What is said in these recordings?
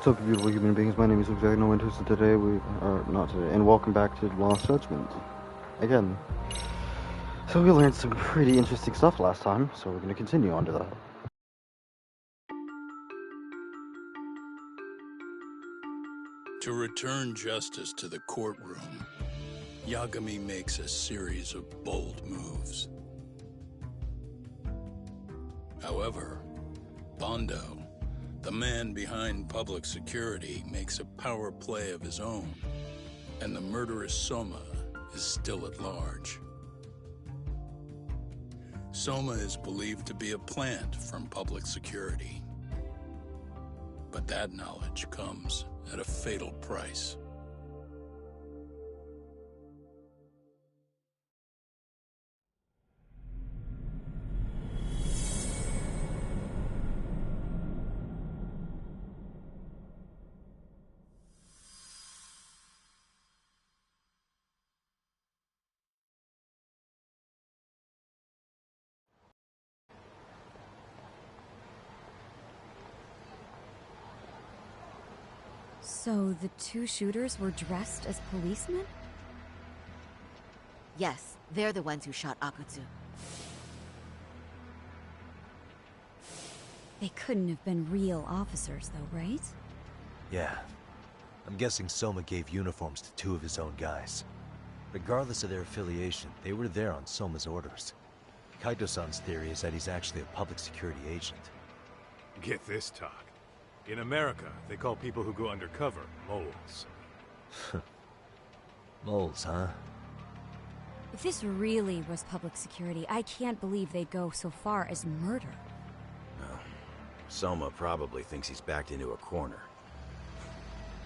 What's up, beautiful human beings? My name is Exactno Winters, and today not today, and welcome back to Lost Judgment. Again. So we learned some pretty interesting stuff last time, so we're going to continue on to that. To return justice to the courtroom, Yagami makes a series of bold moves. However, Bondo, the man behind public security, makes a power play of his own, and the murderous Soma is still at large. Soma is believed to be a plant from public security, but that knowledge comes at a fatal price. So the two shooters were dressed as policemen? Yes, they're the ones who shot Akutsu. They couldn't have been real officers, though, right? Yeah. I'm guessing Soma gave uniforms to two of his own guys. Regardless of their affiliation, they were there on Soma's orders. Kaito-san's theory is that he's actually a public security agent. Get this, talk. In America, they call people who go undercover moles. Moles, huh? If this really was public security, I can't believe they'd go so far as murder. No. Soma probably thinks he's backed into a corner.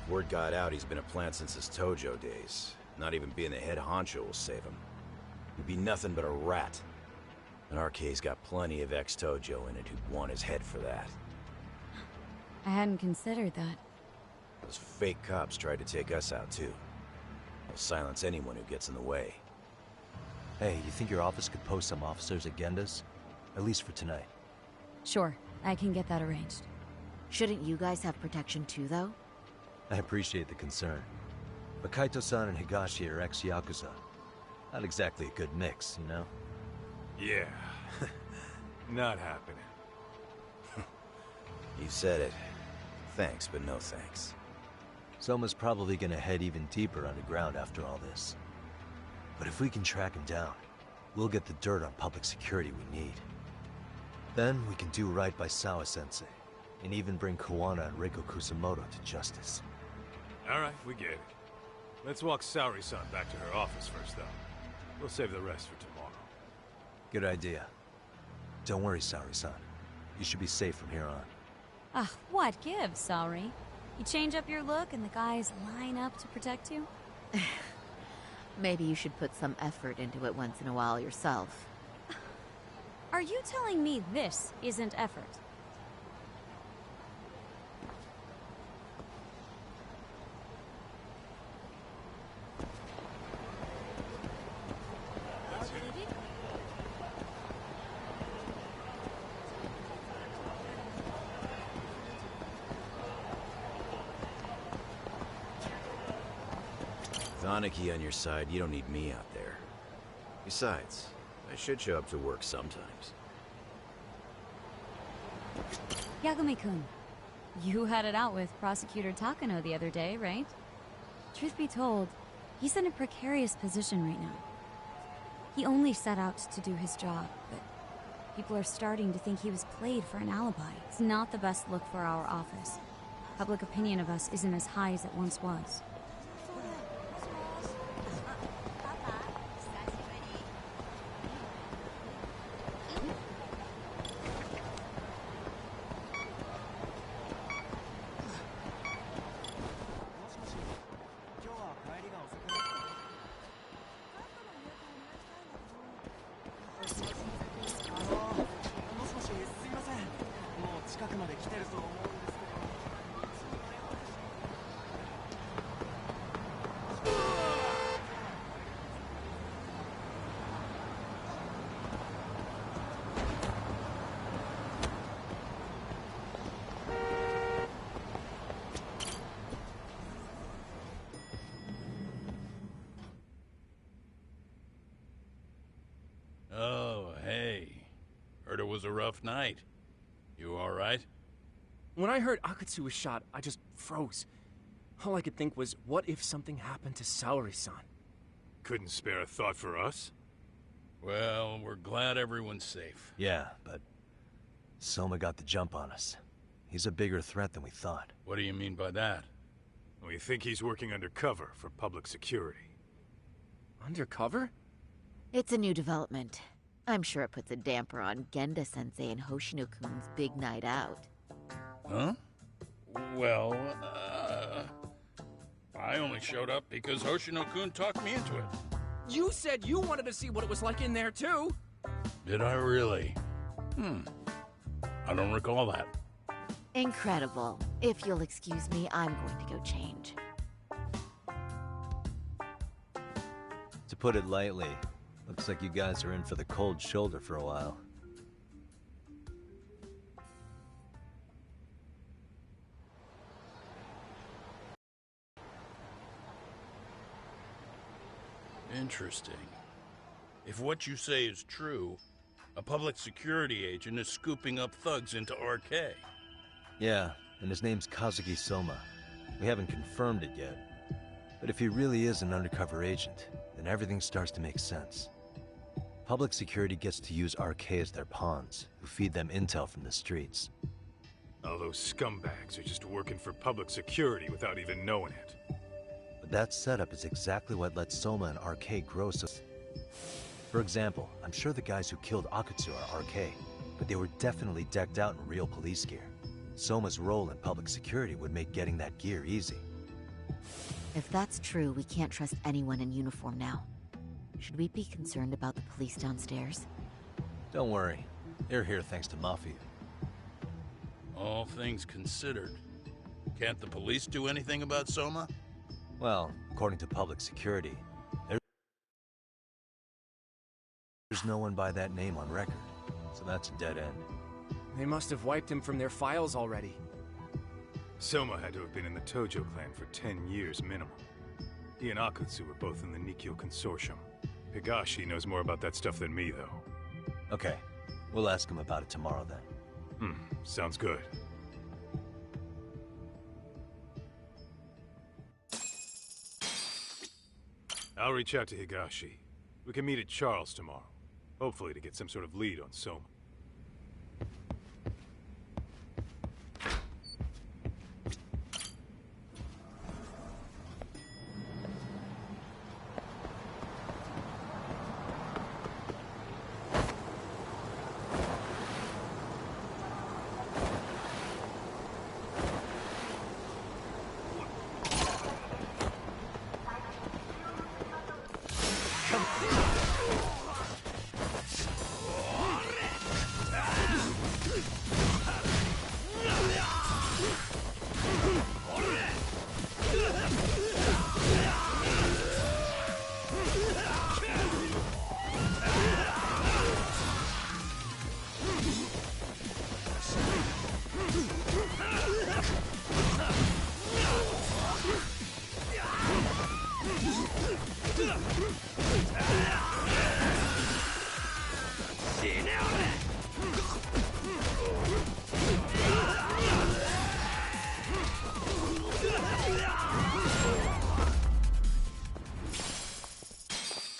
Word got out he's been a plant since his Tojo days. Not even being the head honcho will save him. He'd be nothing but a rat. And RK's got plenty of ex-Tojo in it who'd want his head for that. I hadn't considered that. Those fake cops tried to take us out too. They'll silence anyone who gets in the way. Hey, you think your office could post some officers at Genda's? At least for tonight. Sure, I can get that arranged. Shouldn't you guys have protection too, though? I appreciate the concern. But Kaito-san and Higashi are ex-Yakuza. Not exactly a good mix, you know? Yeah. Not happening. You said it. Thanks, but no thanks. Soma's probably gonna head even deeper underground after all this. But if we can track him down, we'll get the dirt on public security we need. Then we can do right by Sawa-sensei, and even bring Kawana and Reiko Kusamoto to justice. Alright, we get it. Let's walk Saori-san back to her office first, though. We'll save the rest for tomorrow. Good idea. Don't worry, Saori-san. You should be safe from here on. Ah, what gives, sorry? You change up your look and the guys line up to protect you? Maybe you should put some effort into it once in a while yourself. Are you telling me this isn't effort? With Aniki on your side, you don't need me out there. Besides, I should show up to work sometimes. Yagami-kun, you had it out with Prosecutor Takano the other day, right? Truth be told, he's in a precarious position right now. He only set out to do his job, but people are starting to think he was played for an alibi. It's not the best look for our office. Public opinion of us isn't as high as it once was. Heard it was a rough night. You alright? When I heard Akatsu was shot, I just froze. All I could think was, what if something happened to Saori-san? Couldn't spare a thought for us? Well, we're glad everyone's safe. Yeah, but Soma got the jump on us. He's a bigger threat than we thought. What do you mean by that? We think he's working undercover for public security. Undercover? It's a new development. I'm sure it puts a damper on Genda-sensei and Hoshino-kun's big night out. Huh? Well, I only showed up because Hoshino-kun talked me into it. You said you wanted to see what it was like in there, too! Did I really? I don't recall that. Incredible. If you'll excuse me, I'm going to go change. To put it lightly, looks like you guys are in for the cold shoulder for a while. Interesting. If what you say is true, a public security agent is scooping up thugs into RK. Yeah, and his name's Kazuki Soma. We haven't confirmed it yet. But if he really is an undercover agent, then everything starts to make sense. Public security gets to use RK as their pawns, who feed them intel from the streets. All those scumbags are just working for public security without even knowing it. But that setup is exactly what lets Soma and RK grow so... For example, I'm sure the guys who killed Akatsu are RK, but they were definitely decked out in real police gear. Soma's role in public security would make getting that gear easy. If that's true, we can't trust anyone in uniform now. Should we be concerned about the police downstairs? Don't worry. They're here thanks to Mafia. All things considered, can't the police do anything about Soma? Well, according to public security, there's no one by that name on record, so that's a dead end. They must have wiped him from their files already. Soma had to have been in the Tojo clan for 10 years minimum. He and Akatsu were both in the Nikkyo Consortium. Higashi knows more about that stuff than me, though. Okay, we'll ask him about it tomorrow then. Sounds good. I'll reach out to Higashi. We can meet at Charles tomorrow. Hopefully to get some sort of lead on Soma.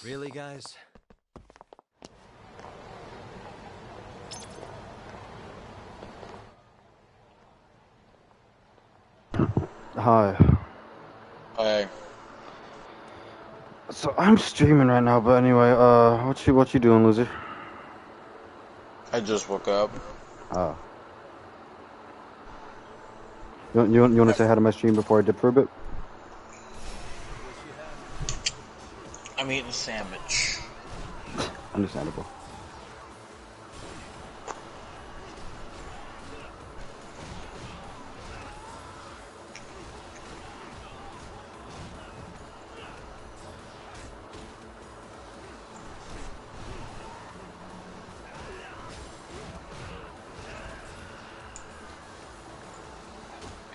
Really, guys? Hi. Hey, So I'm streaming right now, but anyway, what you doing, loser? I just woke up. Oh. You want to say hi to my stream before I dip for a bit? I'm eating a sandwich. Understandable.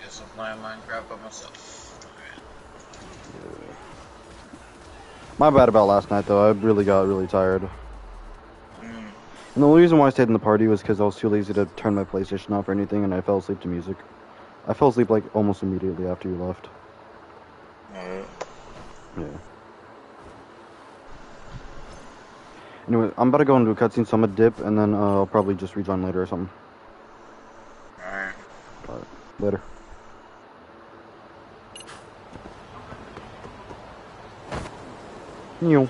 Guess I'm playing Minecraft by myself. My bad about last night, though. I really got really tired. And the only reason why I stayed in the party was because I was too lazy to turn my PlayStation off or anything, and I fell asleep to music. I fell asleep like almost immediately after you left. Alright. Yeah. Anyway, I'm about to go into a cutscene, so I'm gonna dip, and then I'll probably just rejoin later or something. Alright. Alright, later. Yo.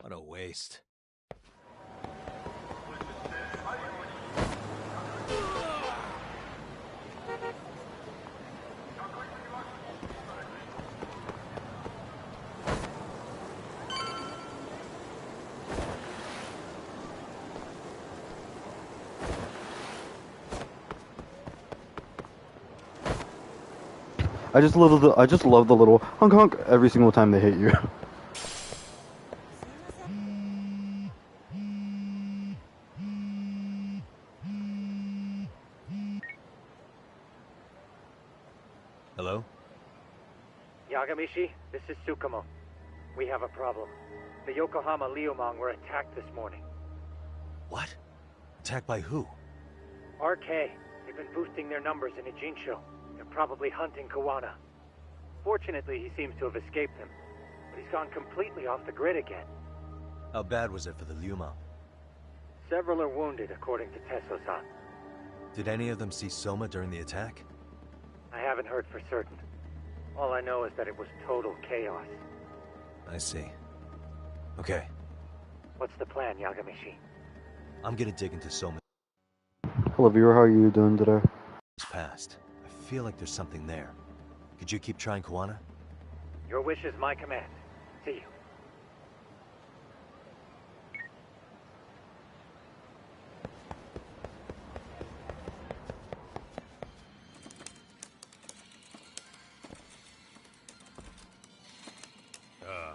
What a waste. I just love the little honk honk every single time they hit you. Hello? Yagamishi, this is Tsukumo. We have a problem. The Yokohama Liumang were attacked this morning. What? Attacked by who? RK. They've been boosting their numbers in Ijincho. They're probably hunting Kawana. Fortunately, he seems to have escaped them. But he's gone completely off the grid again. How bad was it for the Liuma? Several are wounded, according to Tesso-san. Did any of them see Soma during the attack? I haven't heard for certain. All I know is that it was total chaos. I see. Okay, What's the plan, Yagamishi? I'm gonna dig into Soma's Hello viewer, how are you doing today? past. I feel like there's something there. Could you keep trying Kawana? Your wish is my command. See you.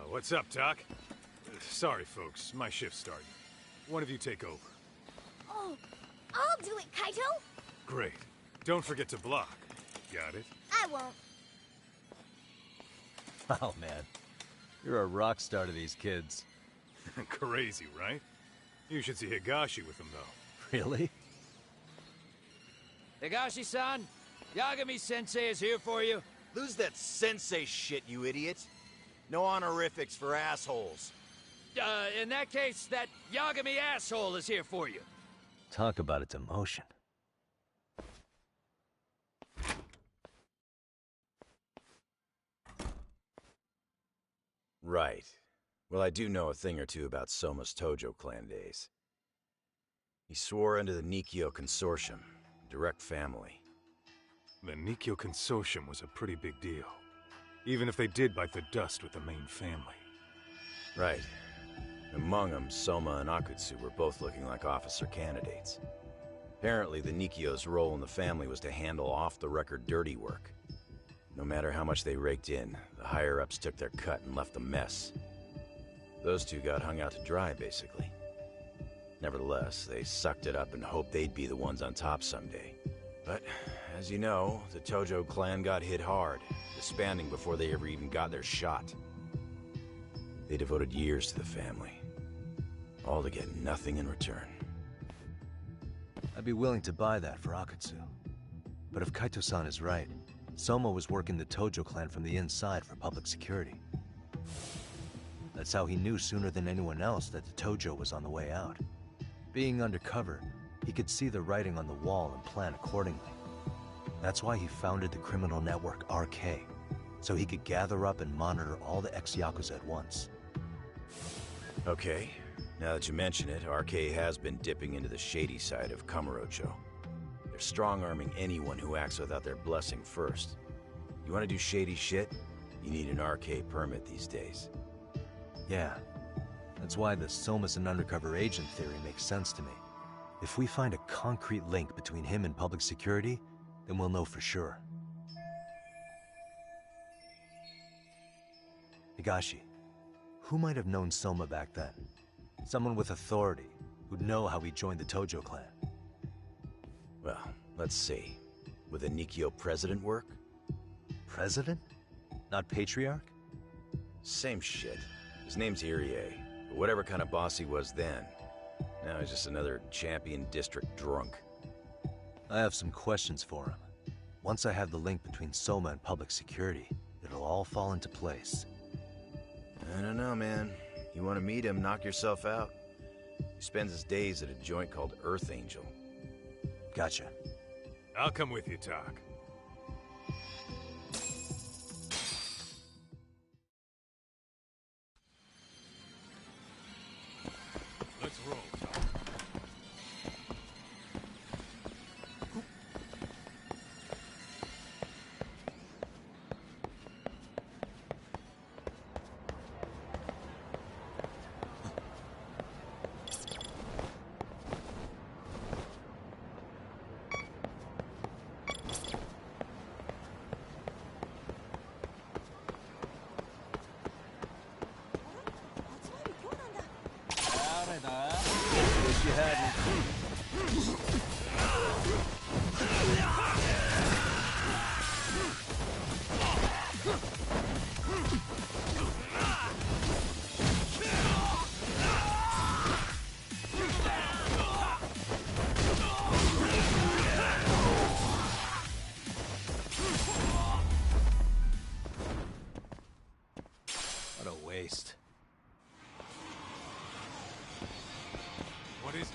What's up, Doc? Sorry, folks. My shift started. One of you take over. Oh, I'll do it, Kaito. Great. Don't forget to block. Got it? I won't. Oh man, you're a rock star to these kids. Crazy, right? You should see Higashi with them, though. Really? Higashi-san, Yagami-sensei is here for you. Lose that sensei shit, you idiot. No honorifics for assholes. In that case, that Yagami asshole is here for you. Talk about a demotion. Right. Well, I do know a thing or two about Soma's Tojo clan days. He swore under the Nikkyo Consortium, direct family. The Nikkyo Consortium was a pretty big deal. Even if they did bite the dust with the main family. Right. Among them, Soma and Akutsu were both looking like officer candidates. Apparently, the Nikkyo's role in the family was to handle off-the-record dirty work. No matter how much they raked in, the higher-ups took their cut and left a mess. Those two got hung out to dry, basically. Nevertheless, they sucked it up and hoped they'd be the ones on top someday. But, as you know, the Tojo clan got hit hard, disbanding before they ever even got their shot. They devoted years to the family, all to get nothing in return. I'd be willing to buy that for Akutsu. But if Kaito-san is right, Soma was working the Tojo clan from the inside for public security. That's how he knew sooner than anyone else that the Tojo was on the way out. Being undercover, he could see the writing on the wall and plan accordingly. That's why he founded the criminal network RK, so he could gather up and monitor all the ex-Yakuza at once. Okay, now that you mention it, RK has been dipping into the shady side of Kamurocho. They're strong-arming anyone who acts without their blessing first. You want to do shady shit? You need an RK permit these days. Yeah, that's why the Soma's an undercover agent theory makes sense to me. If we find a concrete link between him and public security, then we'll know for sure. Higashi, who might have known Soma back then? Someone with authority, who'd know how he joined the Tojo clan. Well, let's see. Would the Nikkyo president work? President? Not patriarch? Same shit. His name's Irie, but whatever kind of boss he was then, now he's just another champion district drunk. I have some questions for him. Once I have the link between Soma and public security, it'll all fall into place. I don't know, man. You want to meet him, knock yourself out? He spends his days at a joint called Earth Angel. Gotcha. I'll come with you, Tak. Let's roll, Tak. Wish you hadn't. What a waste. What is it?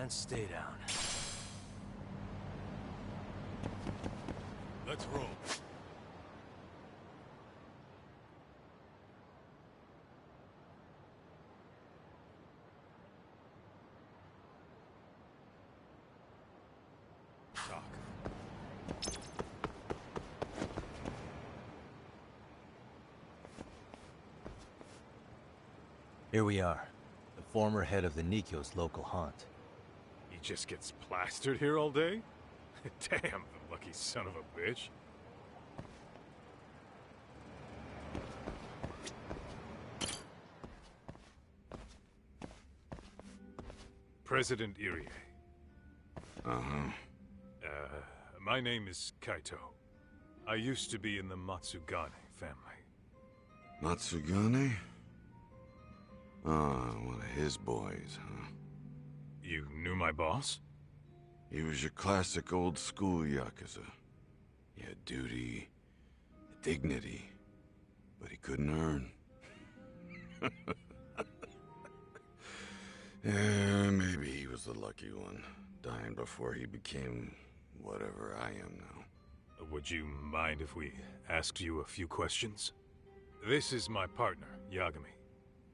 And stay down. Let's roll. Here we are, the former head of the Nikyo's local haunt. He just gets plastered here all day? Damn, the lucky son of a bitch. President Irie. Uh-huh. My name is Kaito. I used to be in the Matsugane family. Matsugane? Ah, one of his boys, huh? You knew my boss? He was your classic old-school Yakuza. He had duty, dignity, but he couldn't earn. Yeah, maybe he was the lucky one, dying before he became whatever I am now. Would you mind if we asked you a few questions? This is my partner, Yagami.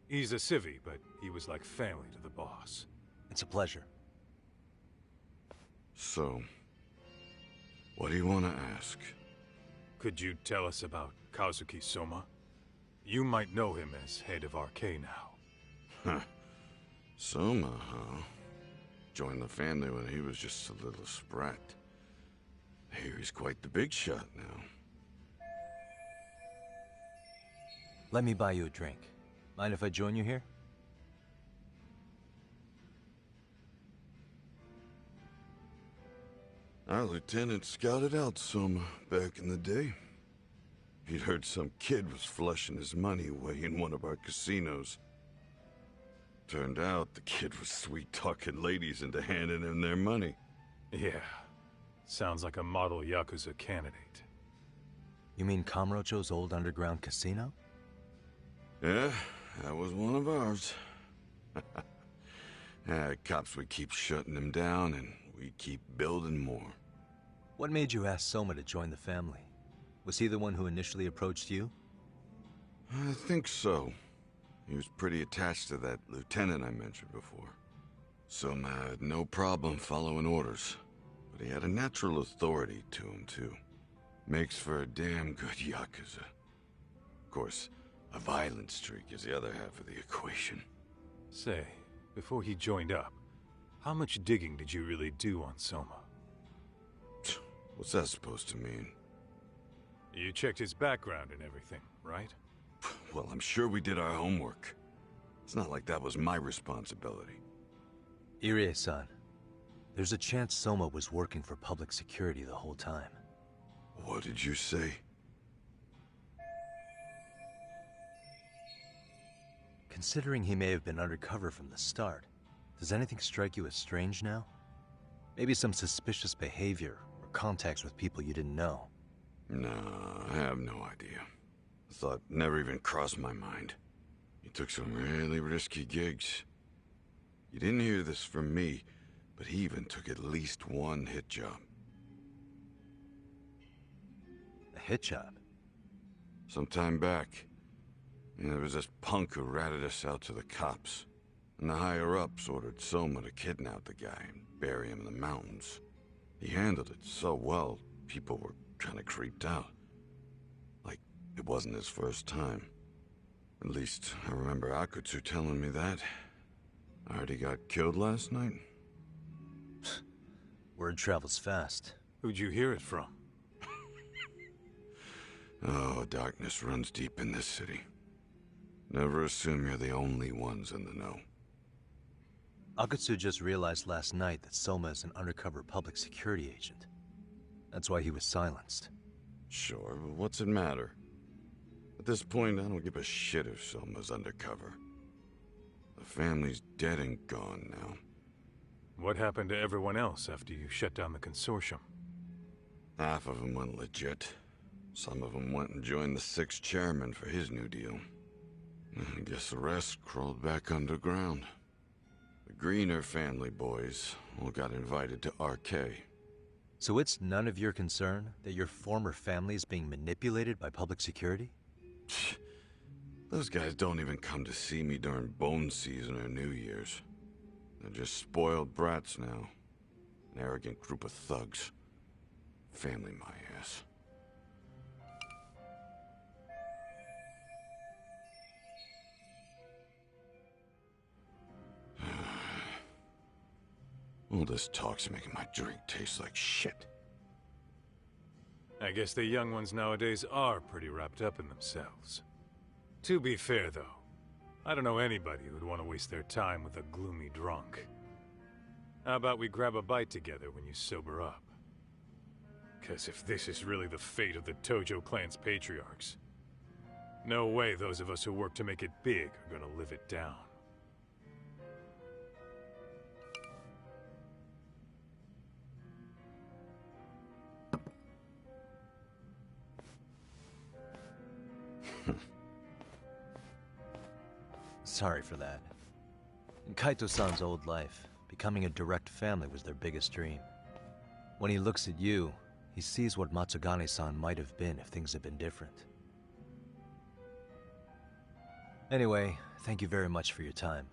He's a civvy, but he was like family to the boss. It's a pleasure. So, what do you want to ask? Could you tell us about Kazuki Soma? You might know him as head of RK now. Huh. Soma, huh? Joined the family when he was just a little sprat. Here he's quite the big shot now. Let me buy you a drink. Mind if I join you here? Our lieutenant scouted out Soma back in the day. He'd heard some kid was flushing his money away in one of our casinos. Turned out the kid was sweet-talking ladies into handing him their money. Yeah. Sounds like a model Yakuza candidate. You mean Kamurocho's old underground casino? Yeah, that was one of ours. Cops would keep shutting him down, and we keep building more. What made you ask Soma to join the family? Was he the one who initially approached you? I think so. He was pretty attached to that lieutenant I mentioned before. Soma had no problem following orders, but he had a natural authority to him, too. Makes for a damn good Yakuza. Of course, a violent streak is the other half of the equation. Say, before he joined up, how much digging did you really do on Soma? What's that supposed to mean? You checked his background and everything, right? Well, I'm sure we did our homework. It's not like that was my responsibility. Irie-san, there's a chance Soma was working for public security the whole time. What did you say? Considering he may have been undercover from the start, does anything strike you as strange now? Maybe some suspicious behavior or contacts with people you didn't know? No, I have no idea. The thought never even crossed my mind. He took some really risky gigs. You didn't hear this from me, but he even took at least one hit job. A hit job? Some time back, there was this punk who ratted us out to the cops. And the higher-ups ordered Soma to kidnap the guy and bury him in the mountains. He handled it so well, people were kind of creeped out. Like, it wasn't his first time. At least, I remember Akutsu telling me that. I heard he got killed last night. Word travels fast. Who'd you hear it from? Oh, darkness runs deep in this city. Never assume you're the only ones in the know. Akutsu just realized last night that Soma is an undercover public security agent. That's why he was silenced. Sure, but what's it matter? At this point, I don't give a shit if Soma's undercover. The family's dead and gone now. What happened to everyone else after you shut down the consortium? Half of them went legit. Some of them went and joined the 6th chairman for his new deal. I guess the rest crawled back underground. The greener family boys all got invited to RK. So it's none of your concern that your former family is being manipulated by public security? Those guys don't even come to see me during bone season or New Year's. They're just spoiled brats now. An arrogant group of thugs. Family my ass. All this talk's making my drink taste like shit. I guess the young ones nowadays are pretty wrapped up in themselves. To be fair, though, I don't know anybody who'd want to waste their time with a gloomy drunk. How about we grab a bite together when you sober up? 'Cause if this is really the fate of the Tojo clan's patriarchs, no way those of us who work to make it big are gonna live it down. Sorry for that. In Kaito-san's old life, becoming a direct family was their biggest dream. When he looks at you, he sees what Matsugane-san might have been if things had been different. Anyway, thank you very much for your time.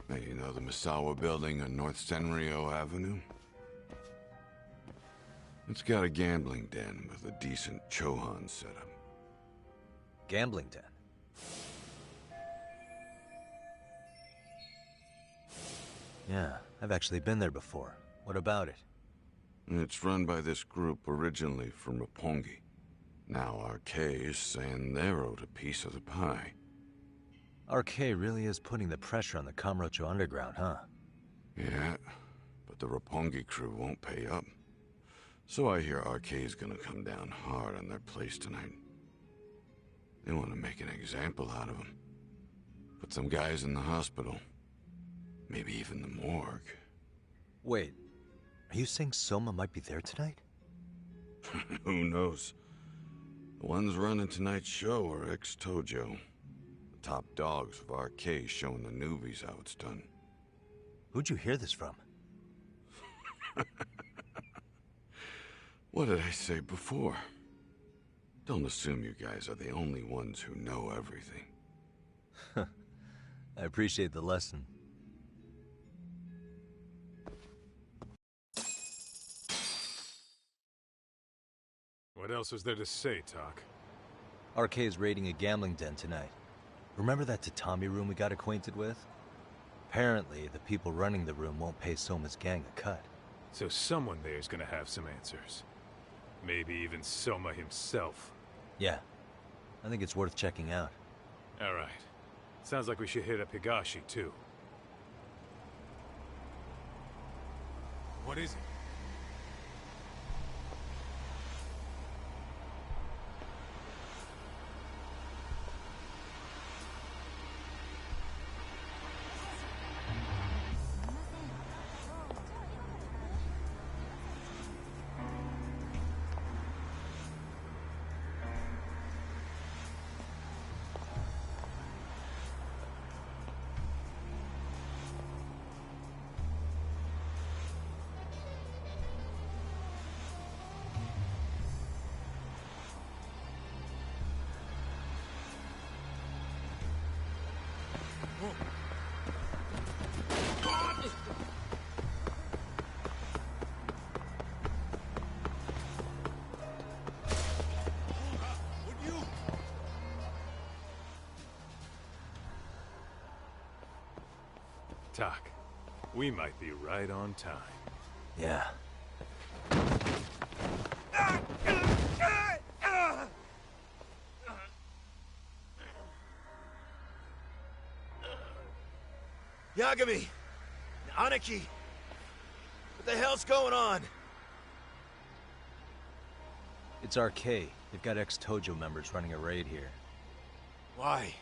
Hey, you know the Misawa building on North Senryo Avenue? It's got a gambling den with a decent Chohan setup. Gambling den? Yeah, I've actually been there before. What about it? It's run by this group originally from Roppongi. Now RK is saying they're owed a piece of the pie. RK really is putting the pressure on the Kamurocho Underground, huh? Yeah, but the Roppongi crew won't pay up. So I hear RK's gonna come down hard on their place tonight. They want to make an example out of them. Put some guys in the hospital. Maybe even the morgue. Wait, are you saying Soma might be there tonight? Who knows? The ones running tonight's show are ex-Tojo. The top dogs of RK showing the newbies how it's done. Who'd you hear this from? What did I say before? Don't assume you guys are the only ones who know everything. I appreciate the lesson. What else was there to say, Talk? RK is raiding a gambling den tonight. Remember that tatami room we got acquainted with? Apparently, the people running the room won't pay Soma's gang a cut. So someone there's gonna have some answers. Maybe even Soma himself. Yeah. I think it's worth checking out. Alright. Sounds like we should hit up Higashi, too. What is it? Tak, we might be right on time. Yeah. Yagami! Aniki! What the hell's going on? It's RK. They've got ex-Tojo members running a raid here. Why?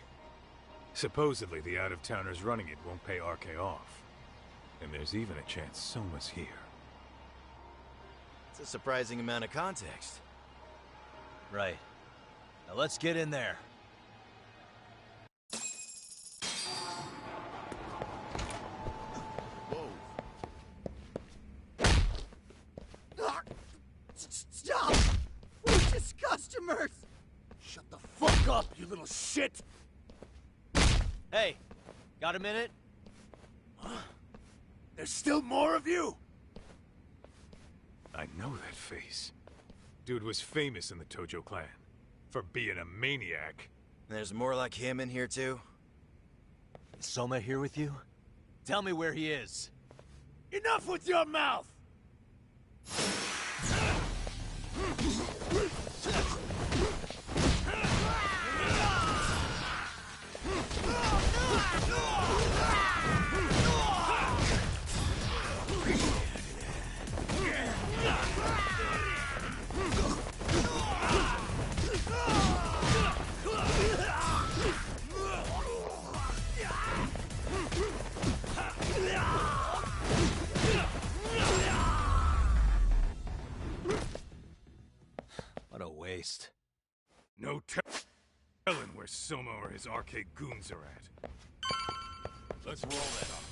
Supposedly, the out-of-towners running it won't pay RK off. And there's even a chance Soma's here. It's a surprising amount of context. Right. Now let's get in there. Stop! We're just customers! Shut the fuck up, you little shit! Hey, got a minute? There's still more of you? I know that face. Dude was famous in the Tojo clan. For being a maniac. There's more like him in here, too? Is Soma here with you? Tell me where he is. Enough with your mouth! What a waste. No telling where Soma or his arcade goons are at. Let's roll that off.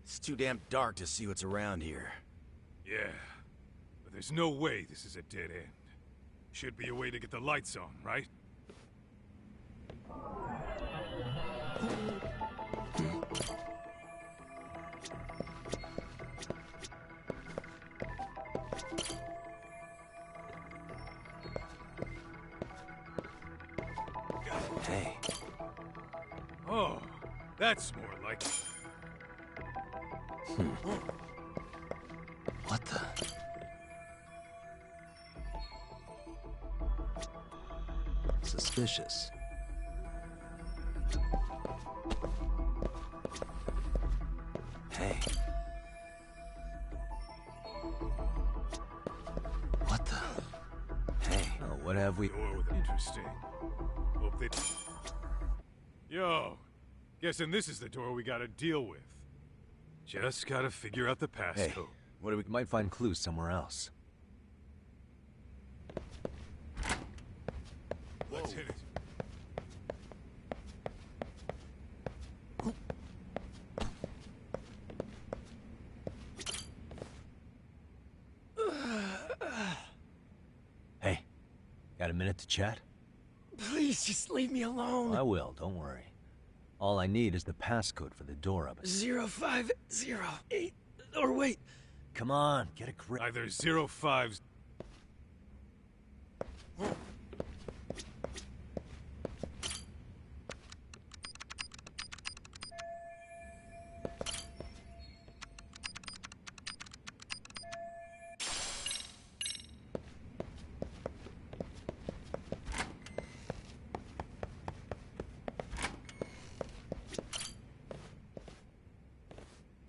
It's too damn dark to see what's around here. Yeah, but there's no way this is a dead end. Should be a way to get the lights on, right? Hey. Oh, that's more like... What the? Suspicious. Hey. What the? Hey. Oh, what have we... Interesting. Hope they... Yo, guessing this is the door we gotta deal with. Just gotta figure out the passcode. Hey, what do we... Might find clues somewhere else. Let's hit it. Hey, got a minute to chat? Please, just leave me alone. I will, don't worry. All I need is the passcode for the door up. 0508. Or wait. Come on, get a grip. Either 05...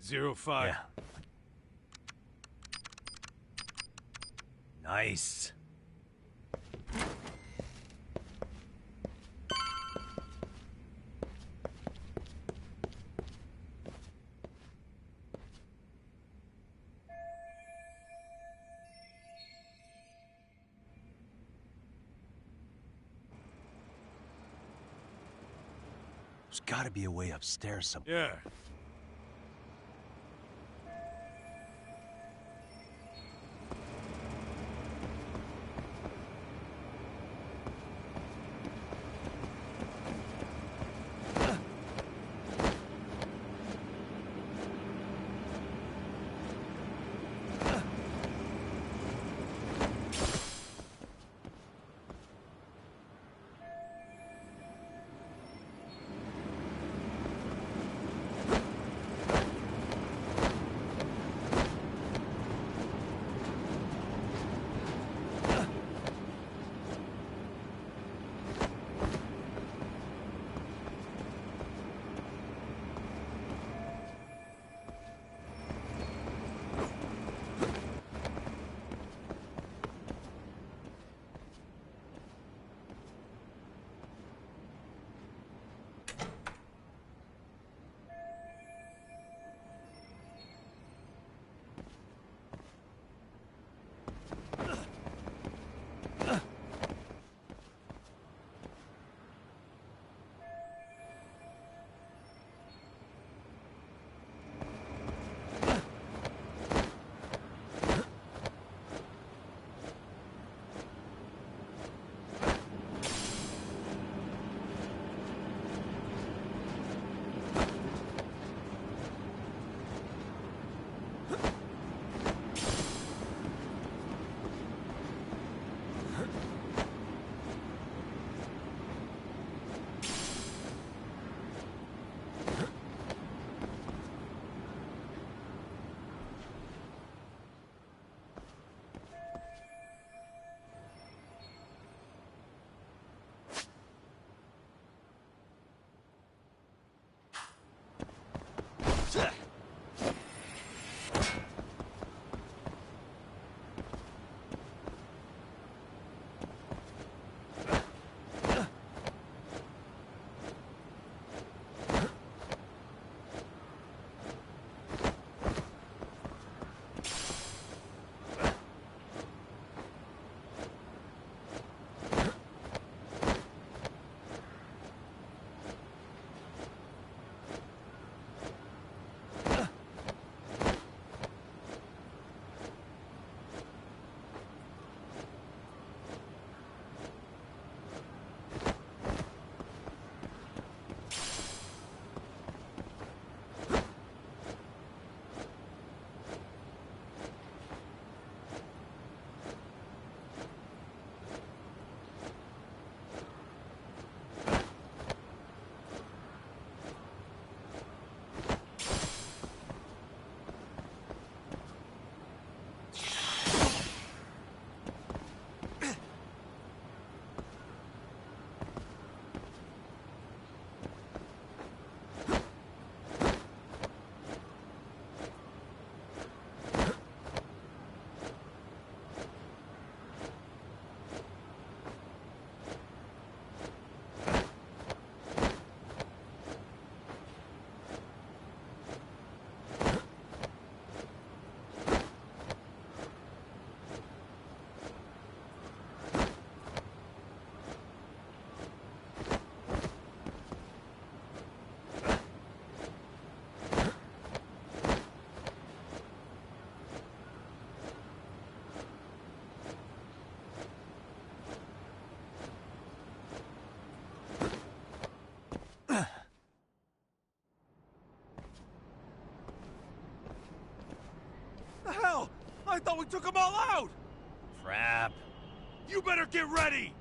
Zero 05. Yeah. Nice. There's gotta be a way upstairs somewhere. Yeah. thought we took them all out! Crap. You better get ready!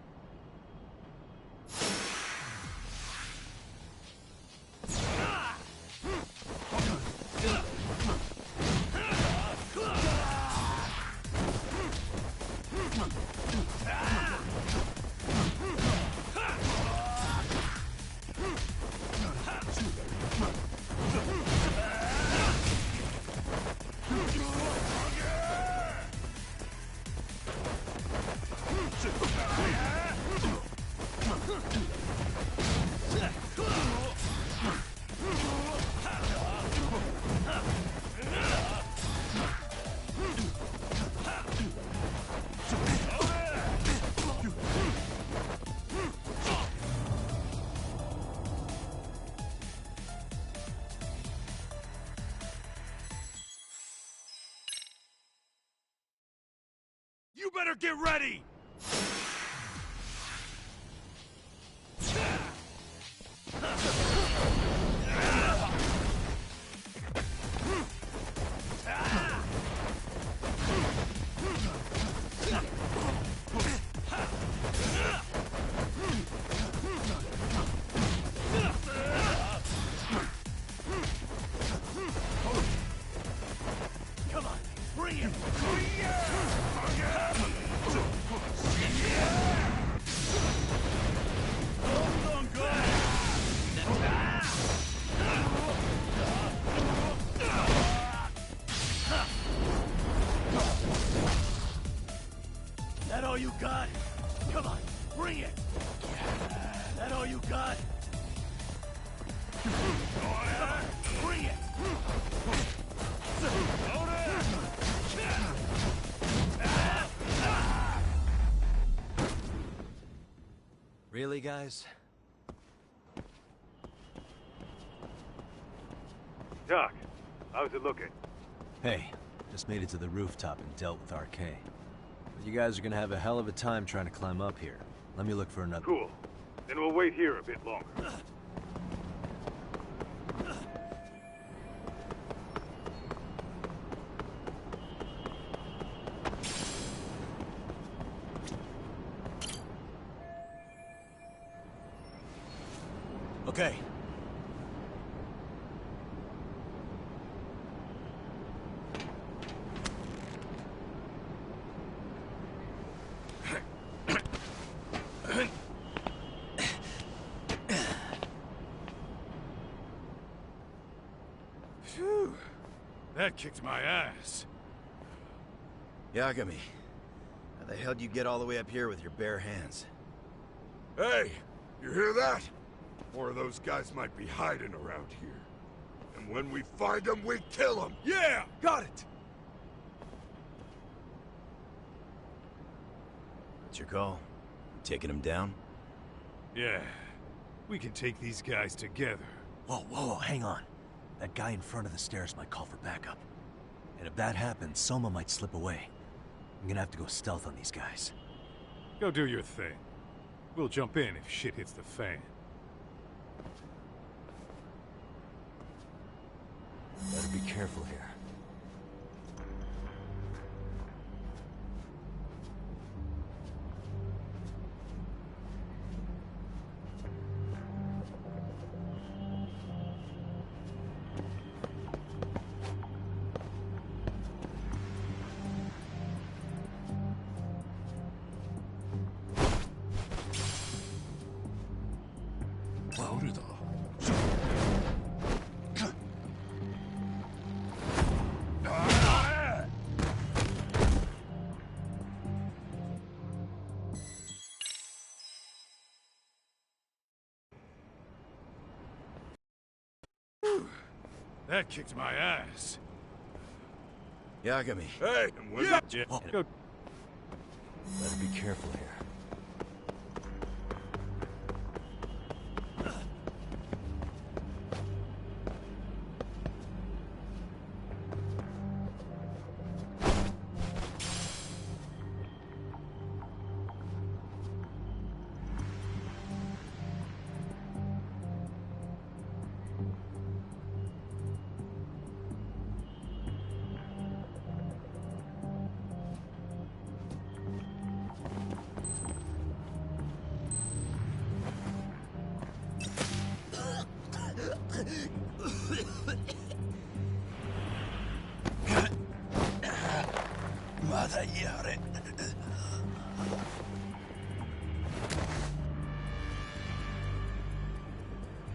You better get ready! Come on, bring it! That all you got? Come on, bring it! That all you got? Come on, bring it! Really, guys? Doc, how's it looking? Hey, just made it to the rooftop and dealt with RK. But you guys are gonna have a hell of a time trying to climb up here. Let me look for another. Cool. Then we'll wait here a bit longer. Okay. Phew. That kicked my ass. Yagami, how the hell do you get all the way up here with your bare hands? Hey, you hear that? More of those guys might be hiding around here. And when we find them, we kill them! Yeah, got it! What's your call? Taking them down? Yeah, we can take these guys together. Whoa, hang on. That guy in front of the stairs might call for backup. And if that happens, Soma might slip away. I'm gonna have to go stealth on these guys. Go do your thing. We'll jump in if shit hits the fan. Better be careful here. That kicked my ass. Yagami. Hey, and when Go. Better be careful here.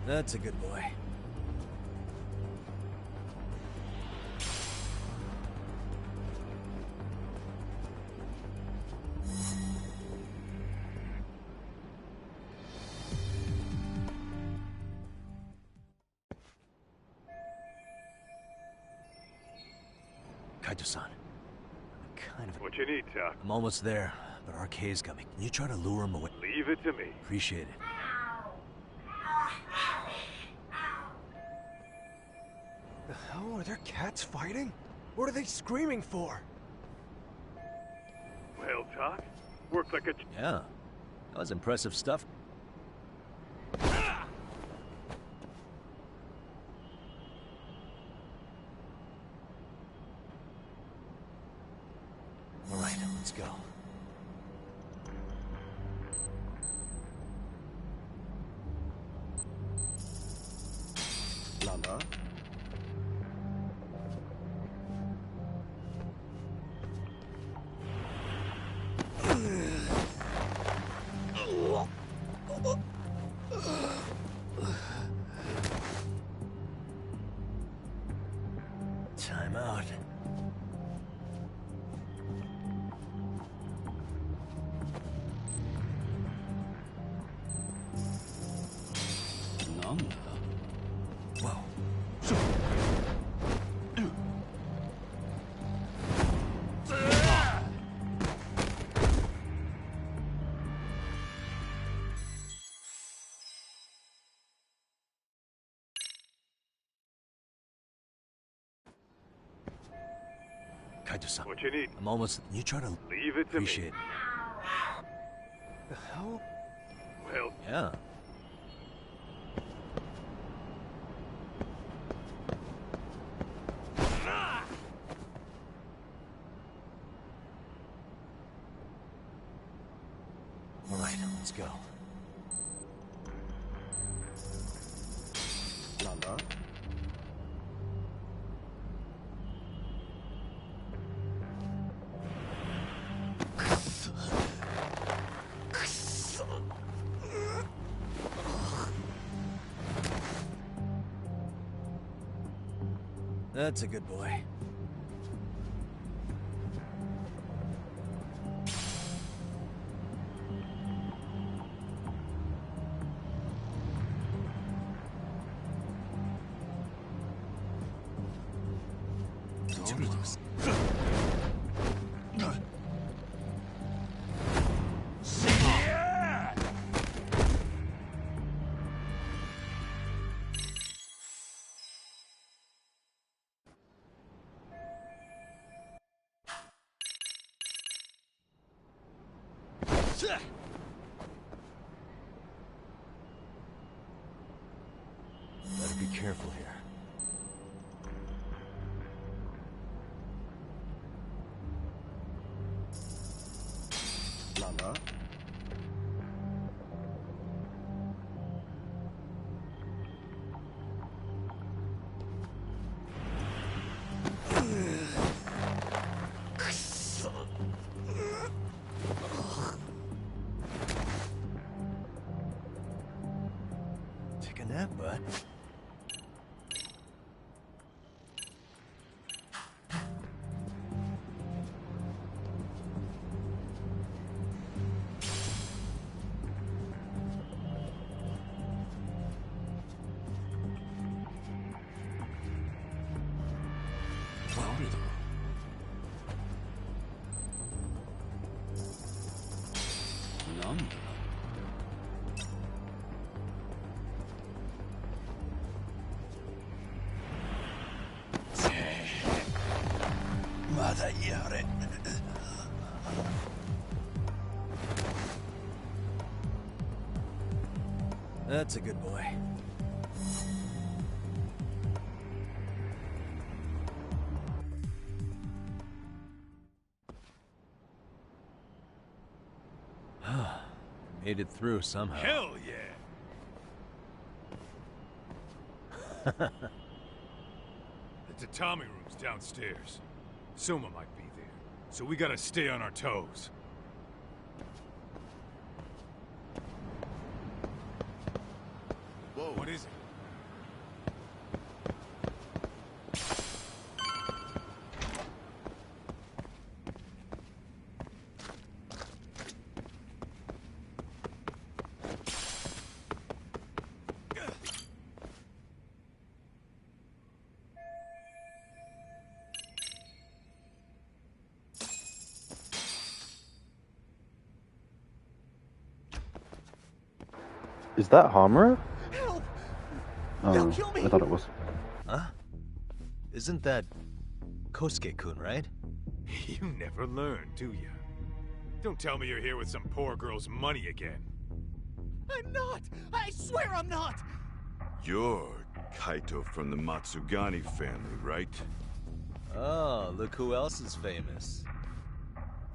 That's a good boy. Kaito-san, What you need, Doc? I'm almost there, but RK's coming. Can you try to lure him away? Leave it to me. Appreciate it. The hell? Are there cats fighting? What are they screaming for? Well, Doc, worked like a... Yeah, that was impressive stuff. All right, let's go. Lala? Time out. Whoa. Kaito-san. What you need? I'm almost... Can you try to... Leave it to me. Appreciate it. The hell? Well... Yeah. All right, let's go. Lala? That's a good boy. Better be careful here. Lala? Take a nap, bud. That's a good boy. Made it through somehow. Hell The tatami room's downstairs. Soma might be there, so we gotta stay on our toes. Whoa. What is it? Is that Hamura? Help! Oh, They'll kill me! I thought it was. Huh? Isn't that Kosuke-kun, right? You never learn, do you? Don't tell me you're here with some poor girl's money again. I'm not! I swear I'm not! You're Kaito from the Matsugani family, right? Oh, look who else is famous.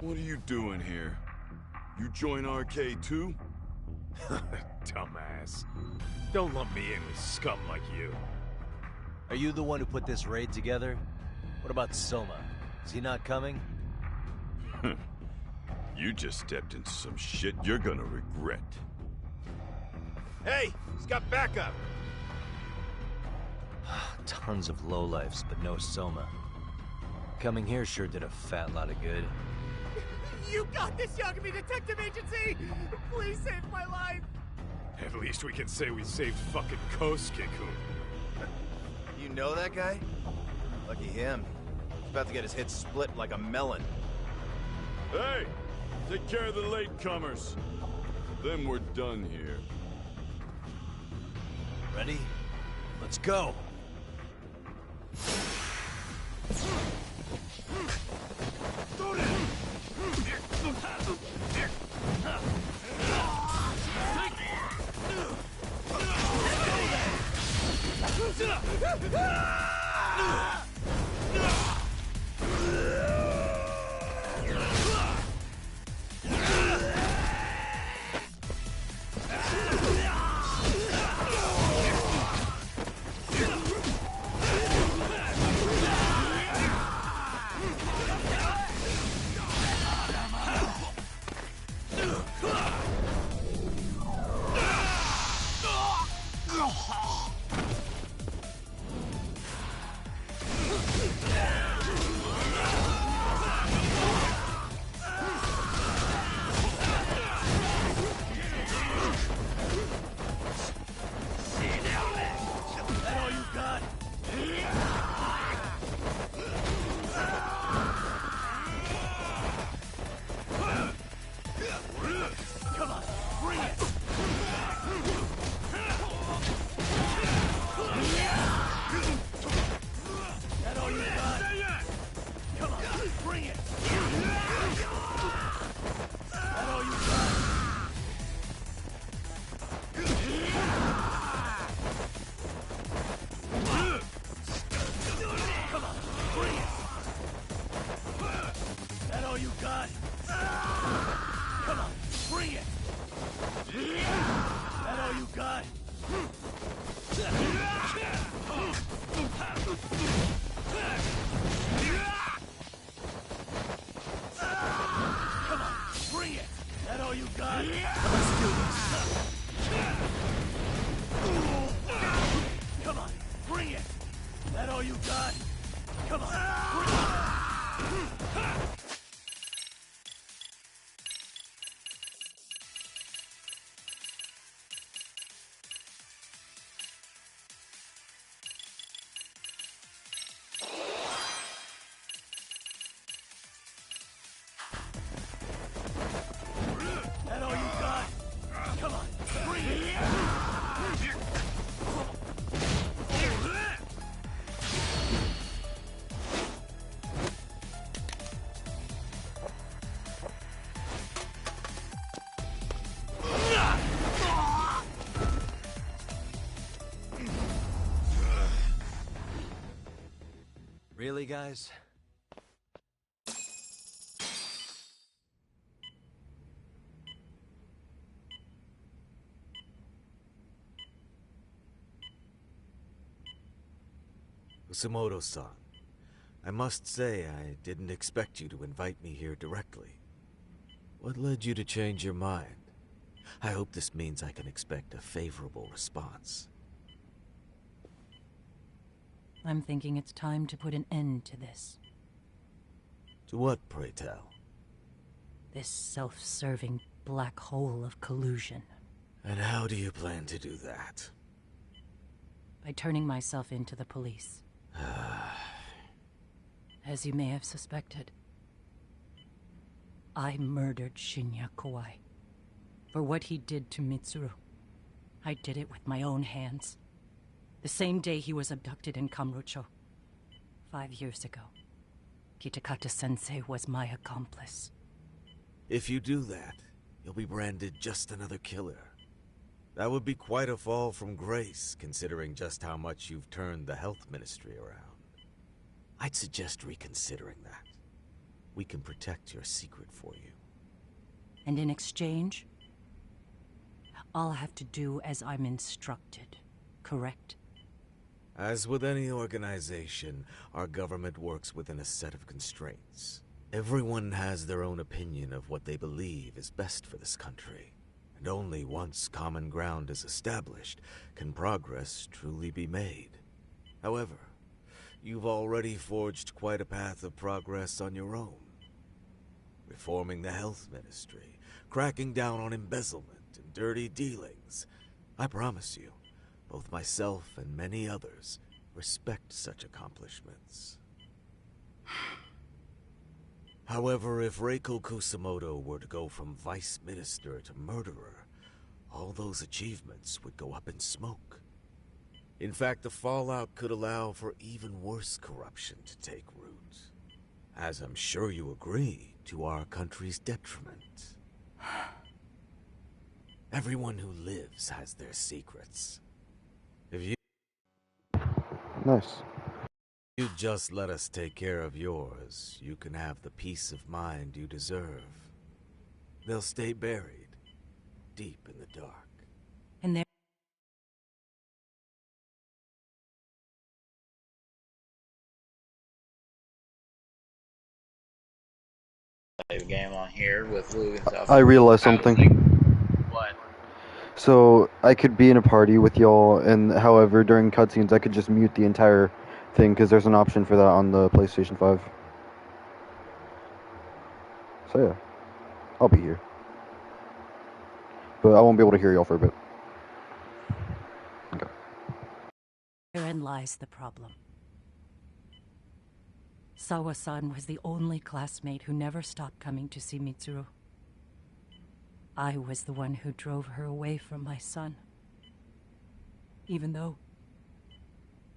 What are you doing here? You join RK too? Dumbass. Don't lump me in with scum like you. Are you the one who put this raid together? What about Soma? Is he not coming? You just stepped into some shit you're gonna regret. Hey! He's got backup! Tons of lowlifes, but no Soma. Coming here sure did a fat lot of good. You got this, Yagami Detective Agency! Please save my life! At least we can say we saved fucking Kosuke-kun. You know that guy? Lucky him. He's about to get his head split like a melon. Hey! Take care of the latecomers. Then we're done here. Ready? Let's go! Really, guys? Kusumoto-san, I must say I didn't expect you to invite me here directly. What led you to change your mind? I hope this means I can expect a favorable response. I'm thinking it's time to put an end to this. To what, pray tell? This self-serving black hole of collusion. And how do you plan to do that? By turning myself in to the police. As you may have suspected, I murdered Shinya Kawai. For what he did to Mitsuru. I did it with my own hands. The same day he was abducted in Kamurocho. 5 years ago. Kitakata-sensei was my accomplice. If you do that, you'll be branded just another killer. That would be quite a fall from grace, considering just how much you've turned the health ministry around. I'd suggest reconsidering that. We can protect your secret for you. And in exchange, I'll have to do as I'm instructed, correct? As with any organization, our government works within a set of constraints. Everyone has their own opinion of what they believe is best for this country. And only once common ground is established can progress truly be made. However, you've already forged quite a path of progress on your own. Reforming the health ministry, cracking down on embezzlement and dirty dealings. I promise you, both myself and many others respect such accomplishments. However, if Reiko Kusumoto were to go from vice minister to murderer, all those achievements would go up in smoke. In fact, the fallout could allow for even worse corruption to take root. As I'm sure you agree, to our country's detriment. Everyone who lives has their secrets. If Nice. you just let us take care of yours, you can have the peace of mind you deserve. They'll stay buried, deep in the dark. And there... Play a game on here with Luke and stuff. I realized something. What? So I could be in a party with y'all, and however, during cutscenes, I could just mute the entire thing because there's an option for that on the PlayStation 5. So yeah, I'll be here, but I won't be able to hear y'all for a bit. Okay. Herein lies the problem. Sawa-san was the only classmate who never stopped coming to see Mitsuru. I was the one who drove her away from my son. Even though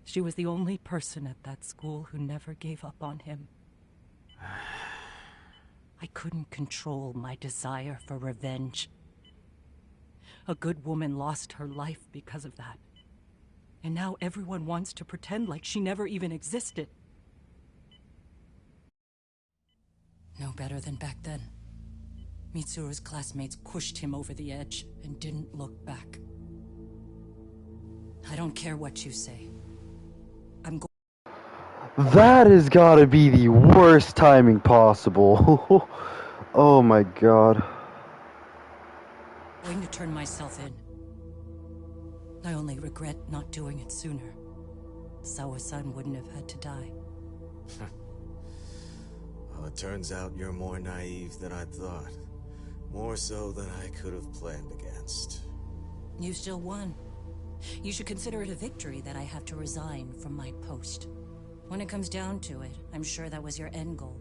she was the only person at that school who never gave up on him. I couldn't control my desire for revenge. A good woman lost her life because of that. And now everyone wants to pretend like she never even existed. No better than back then. Mitsuru's classmates pushed him over the edge and didn't look back. I don't care what you say. I'm going... That has gotta be the worst timing possible. Oh my god. going to turn myself in. I only regret not doing it sooner. Sawa-san wouldn't have had to die. Well, it turns out you're more naive than I thought. More so than I could have planned against. You still won. You should consider it a victory that I have to resign from my post. When it comes down to it, I'm sure that was your end goal.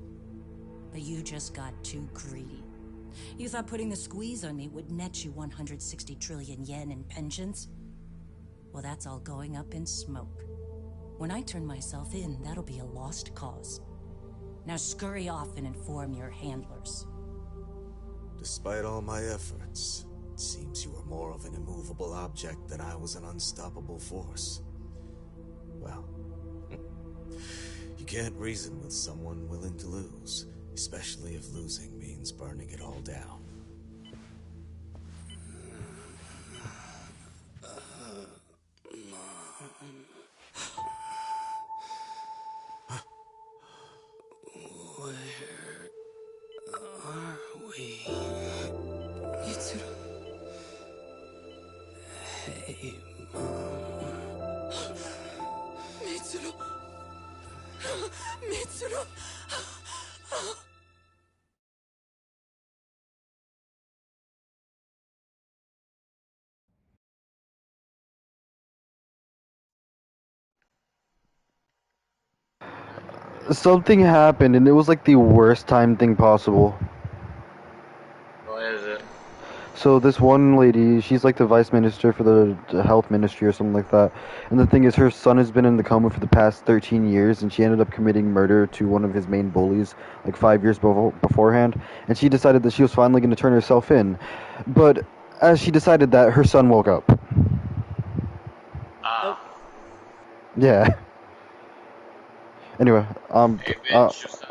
But you just got too greedy. You thought putting the squeeze on me would net you 160 trillion yen in pensions? Well, that's all going up in smoke. When I turn myself in, that'll be a lost cause. Now scurry off and inform your handlers. Despite all my efforts, it seems you are more of an immovable object than I was an unstoppable force. Well, you can't reason with someone willing to lose, especially if losing means burning it all down. Mitsuru. Mitsuru. Something happened, and it was like the worst time thing possible. What is it? So this one lady, she's like the vice minister for the health ministry or something like that. And the thing is, her son has been in the coma for the past 13 years, and she ended up committing murder to one of his main bullies like 5 years beforehand. And she decided that she was finally going to turn herself in. But as she decided that, her son woke up. Ah. Yeah. Anyway, Hey, bitch, your son's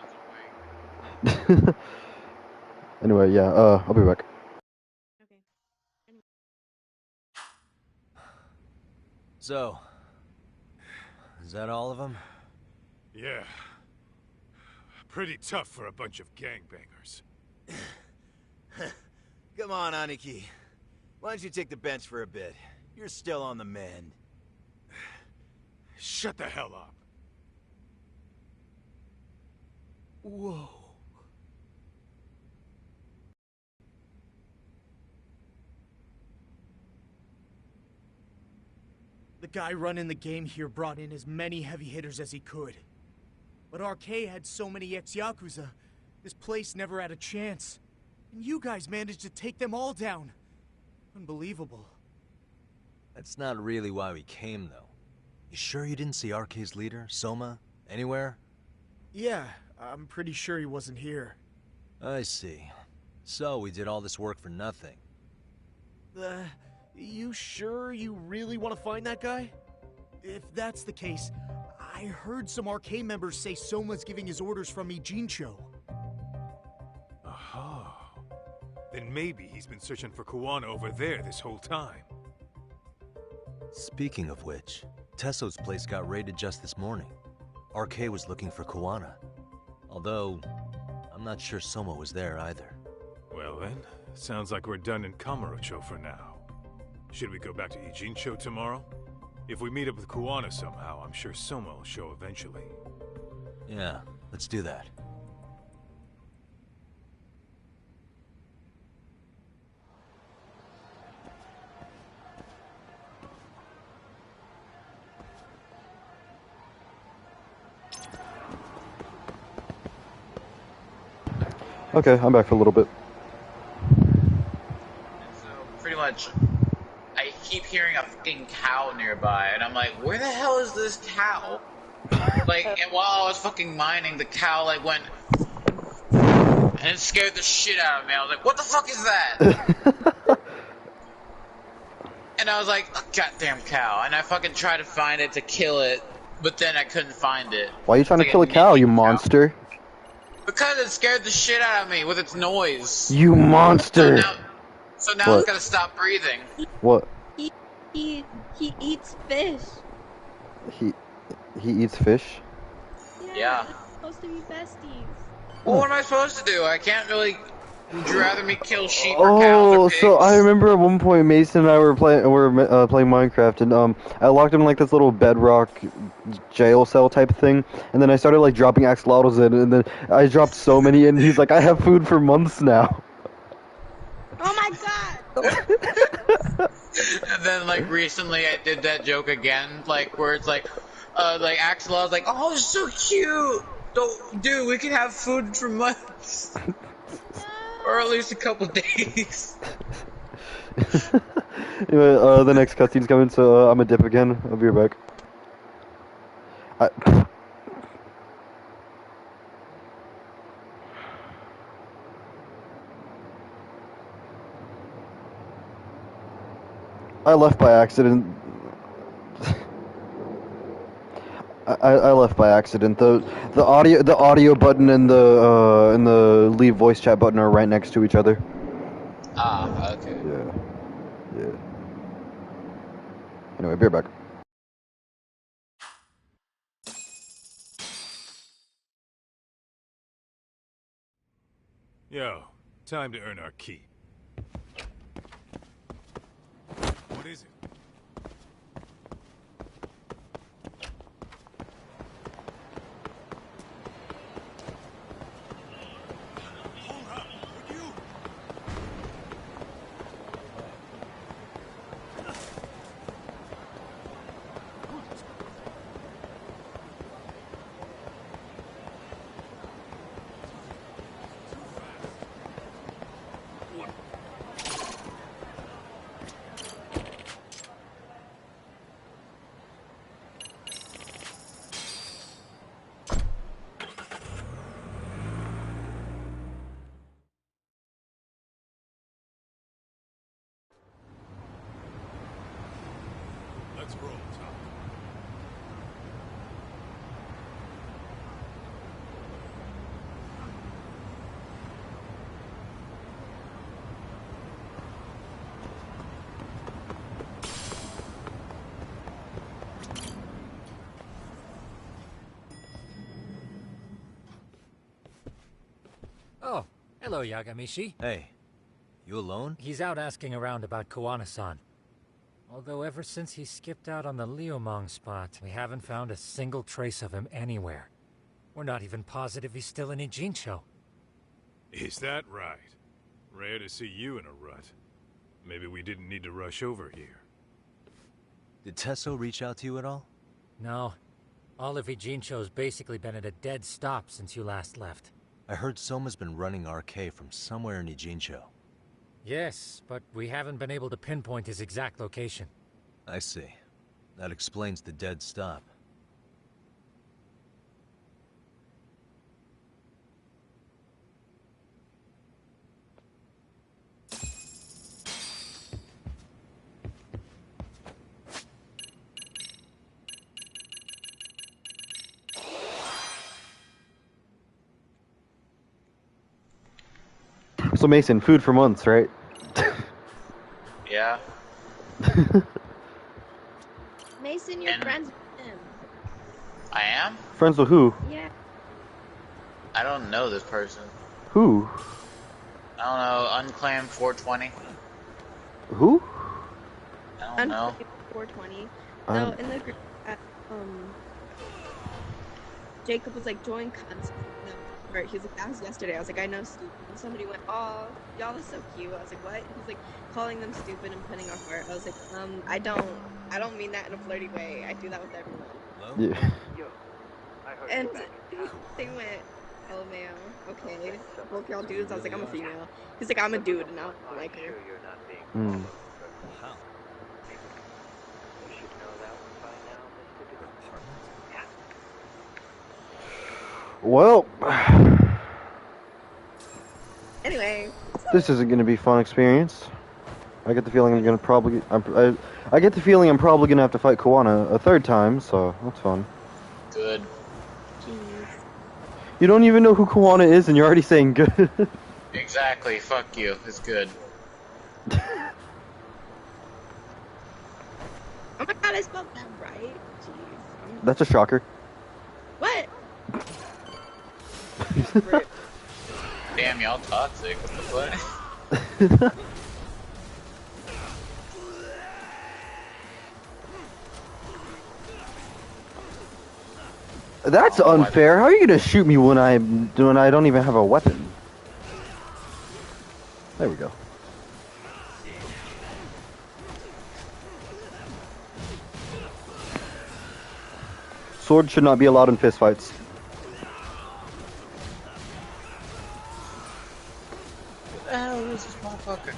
awake. anyway, yeah, I'll be back. So, is that all of them? Yeah. Pretty tough for a bunch of gangbangers. Come on, Aniki. Why don't you take the bench for a bit? You're still on the mend. Shut the hell up. Whoa. The guy running the game here brought in as many heavy hitters as he could. But RK had so many ex-Yakuza, this place never had a chance. And you guys managed to take them all down. Unbelievable. That's not really why we came, though. You sure you didn't see RK's leader, Soma, anywhere? Yeah, I'm pretty sure he wasn't here. I see. So we did all this work for nothing. You sure you really want to find that guy? If that's the case, I heard some RK members say Soma's giving his orders from Ijincho. Aha. Then maybe he's been searching for Kuwana over there this whole time. Speaking of which, Tesso's place got raided just this morning. RK was looking for Kuwana. Although, I'm not sure Soma was there either. Well then, sounds like we're done in Kamurocho for now. Should we go back to Ijincho tomorrow? If we meet up with Kuwana somehow, I'm sure Soma will show eventually. Yeah, let's do that. Okay, I'm back for a little bit. So, pretty much, I keep hearing a fucking cow nearby, and I'm like, where the hell is this cow? Like, and while I was fucking mining, the cow, like, went... And it scared the shit out of me. I was like, what the fuck is that? And I was like, oh, goddamn cow. And I fucking tried to find it to kill it, but then I couldn't find it. Why are you trying to kill a cow, you monster? Because it scared the shit out of me with its noise. You monster! So now it's gotta stop breathing. What? He eats fish. He eats fish? Yeah. Supposed to be besties. Well, what am I supposed to do? I can't really... Would you rather me kill sheep or cows or pigs? So I remember at one point Mason and I were playing Minecraft, and I locked him in like this little bedrock jail cell type thing, and then I started like dropping axolotls in, and then I dropped so many in. He's like, I have food for months now. Oh my god! And then like recently I did that joke again, like where it's like axolotls like, oh, it's so cute. Dude, we can have food for months. Or at least a couple days. Anyway, the next cutscene's coming, so I'm gonna dip again. I'll be right back. I left by accident. I left by accident. The audio button and the leave voice chat button are right next to each other. Ah, okay. Yeah. Anyway, be right back. Yo, time to earn our keep. What is it? Hello, Yagamishi. Hey, you alone? He's out asking around about Koana-san. Although ever since he skipped out on the Liumang spot, we haven't found a single trace of him anywhere. We're not even positive he's still in Ijincho. Is that right? Rare to see you in a rut. Maybe we didn't need to rush over here. Did Tesso reach out to you at all? No. All of Ijincho's basically been at a dead stop since you last left. I heard Soma's been running RK from somewhere in Ijincho. Yes, but we haven't been able to pinpoint his exact location. I see. That explains the dead stop. So Mason, food for months, right? Yeah. Mason, you're friends with him. I am? Friends with who? Yeah. I don't know this person. Who? I don't know. Unclaimed 420. Who? I don't know. 420. No, in the group, Jacob was like, join cons. No, right. He was like, that was yesterday. I was like, I know, stupid. And somebody went, oh, y'all are so cute. I was like, what? He was like, calling them stupid and putting off heart. I was like, I don't mean that in a flirty way. I do that with everyone. Hello? Yeah. And they went, LMAO, okay. Both y'all dudes. I was like, I'm a female. He's like, I'm a dude, and I don't like her. Hmm. Well, anyway, this isn't going to be a fun experience. I get the feeling I'm going to probably... I get the feeling I'm probably going to have to fight Koana a third time, so that's fun. Good. Jeez. You don't even know who Koana is, and you're already saying good. Exactly. Fuck you. It's good. Oh my god, I spelled that right. Jeez. That's a shocker. What? Damn, y'all toxic. What the fuck? That's unfair. How are you gonna shoot me when I don't even have a weapon? There we go. Swords should not be allowed in fistfights. What the hell is this motherfucker?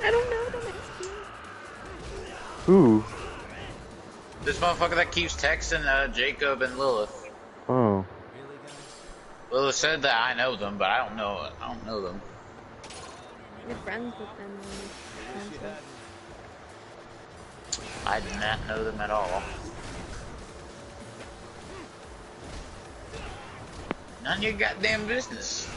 I don't know. Don't ask me. Who? This motherfucker that keeps texting Jacob and Lilith. Oh. Lilith said that I know them, but I don't know them. You're friends with them. I do not know them at all. None of your goddamn business.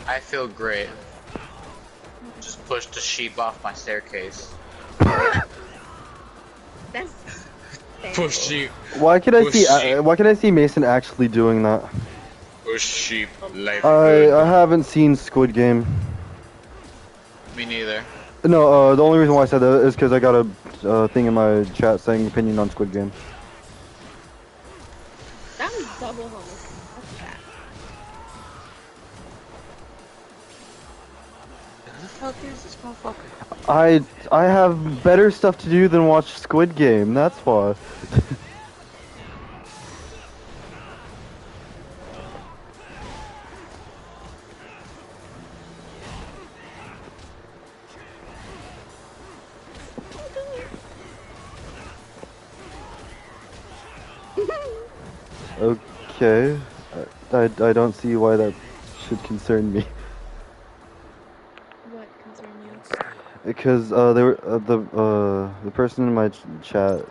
I feel great. Just pushed a sheep off my staircase. That's Push sheep. Why can I Push see? sheep. Why can I see Mason actually doing that? Push sheep. Life I good. haven't seen Squid Game. Me neither. No, the only reason why I said that is because I got a thing in my chat saying opinion on Squid Game. that was double homicide. That's bad. Who the fuck is this motherfucker? I have better stuff to do than watch Squid Game. That's why. Okay. I don't see why that should concern me. What concern you? Because the person in my chat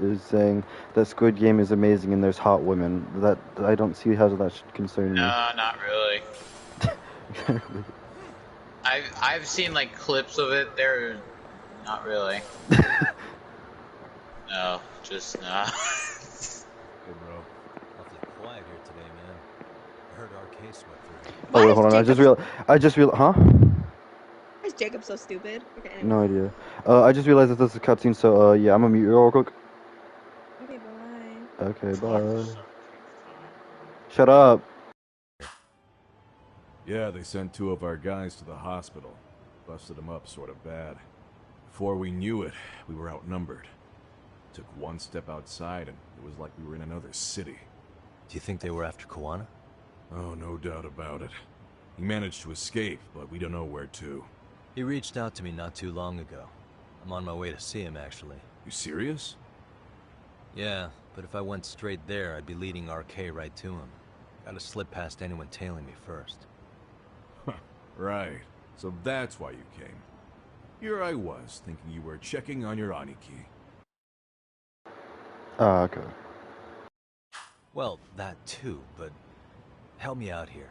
is saying that Squid Game is amazing and there's hot women. That I don't see how that should concern me. No, not really. I've seen like clips of it. They're not really. No, just nah. Hey, bro. Awfully quiet here today, man. I heard RK swept through. Oh wait, hold on. I just realized. Huh? Why is Jacob so stupid? Okay, anyway. No idea. I just realized that this is a cutscene. So yeah, I'm gonna mute you real quick. Okay, bye. Okay, bye. Shut up. Yeah, they sent 2 of our guys to the hospital. Busted them up sort of bad. Before we knew it, we were outnumbered. Took one step outside and it was like we were in another city. Do you think they were after Kawana? Oh, no doubt about it. He managed to escape, but we don't know where to. He reached out to me not too long ago. I'm on my way to see him, actually. You serious? Yeah, but if I went straight there, I'd be leading RK right to him. Gotta slip past anyone tailing me first. Right. So that's why you came. Here I was, thinking you were checking on your Aniki. Ah, okay. Well, that too, but help me out here.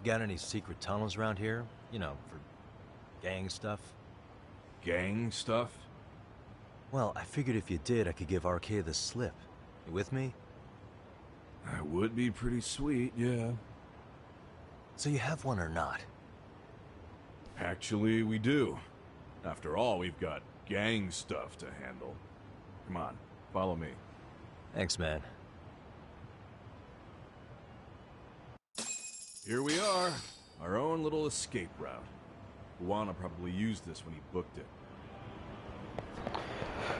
Got any secret tunnels around here? You know, for gang stuff? Gang stuff? Well, I figured if you did, I could give RK the slip. You with me? That would be pretty sweet, yeah. So you have one or not? Actually, we do. After all, we've got gang stuff to handle. Come on, follow me. Thanks, man. Here we are. Our own little escape route. Kawana probably used this when he booked it.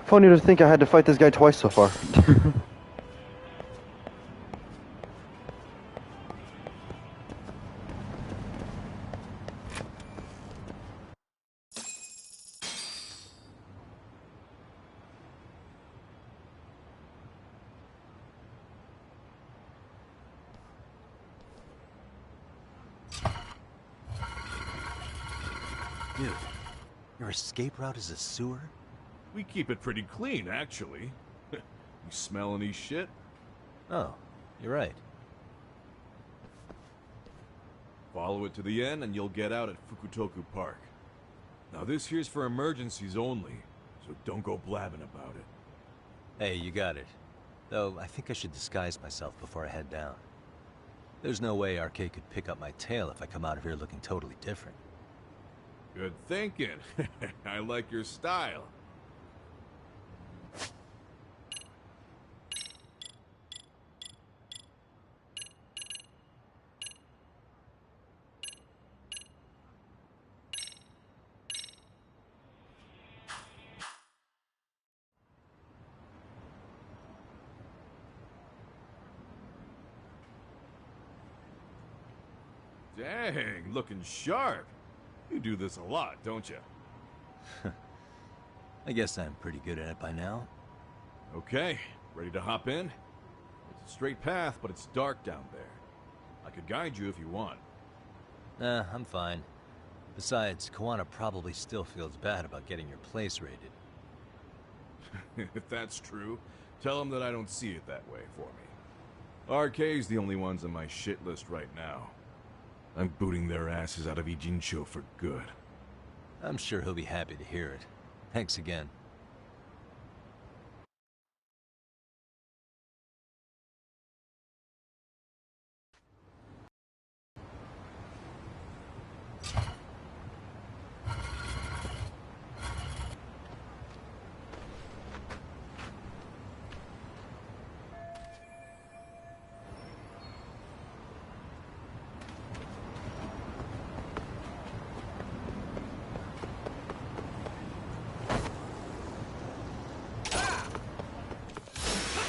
Funny to think I had to fight this guy twice so far. Dude, your escape route is a sewer? We keep it pretty clean, actually. You smell any shit? Oh, you're right. Follow it to the end and you'll get out at Fukutoku Park. Now this here's for emergencies only, so don't go blabbing about it. Hey, you got it. Though, I think I should disguise myself before I head down. There's no way RK could pick up my tail if I come out of here looking totally different. Good thinking. I like your style. Dang, looking sharp. You do this a lot, don't you? I guess I'm pretty good at it by now. Okay, ready to hop in? It's a straight path, but it's dark down there. I could guide you if you want. Nah, I'm fine. Besides, Kawana probably still feels bad about getting your place raided. If that's true, tell him that I don't see it that way for me. RK's the only ones on my shit list right now. I'm booting their asses out of Ijincho for good. I'm sure he'll be happy to hear it. Thanks again.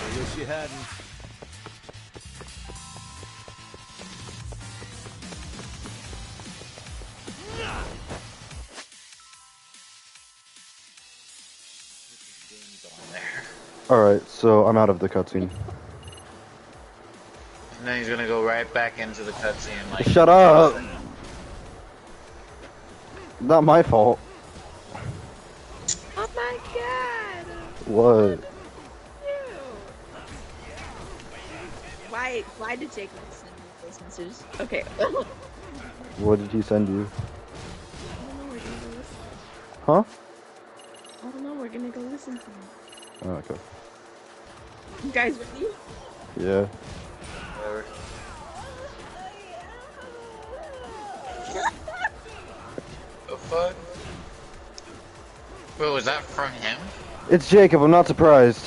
I wish you hadn't. Alright, so I'm out of the cutscene. And then he's gonna go right back into the cutscene. Like, shut up! Not my fault. Oh my god! What? Why did Jacob send me voice messages? Okay. What did he send you? I Huh? don't know, we're gonna go listen to him. Oh, okay. You guys ready? Yeah. Whatever. The fuck? Wait, was that from him? It's Jacob, I'm not surprised.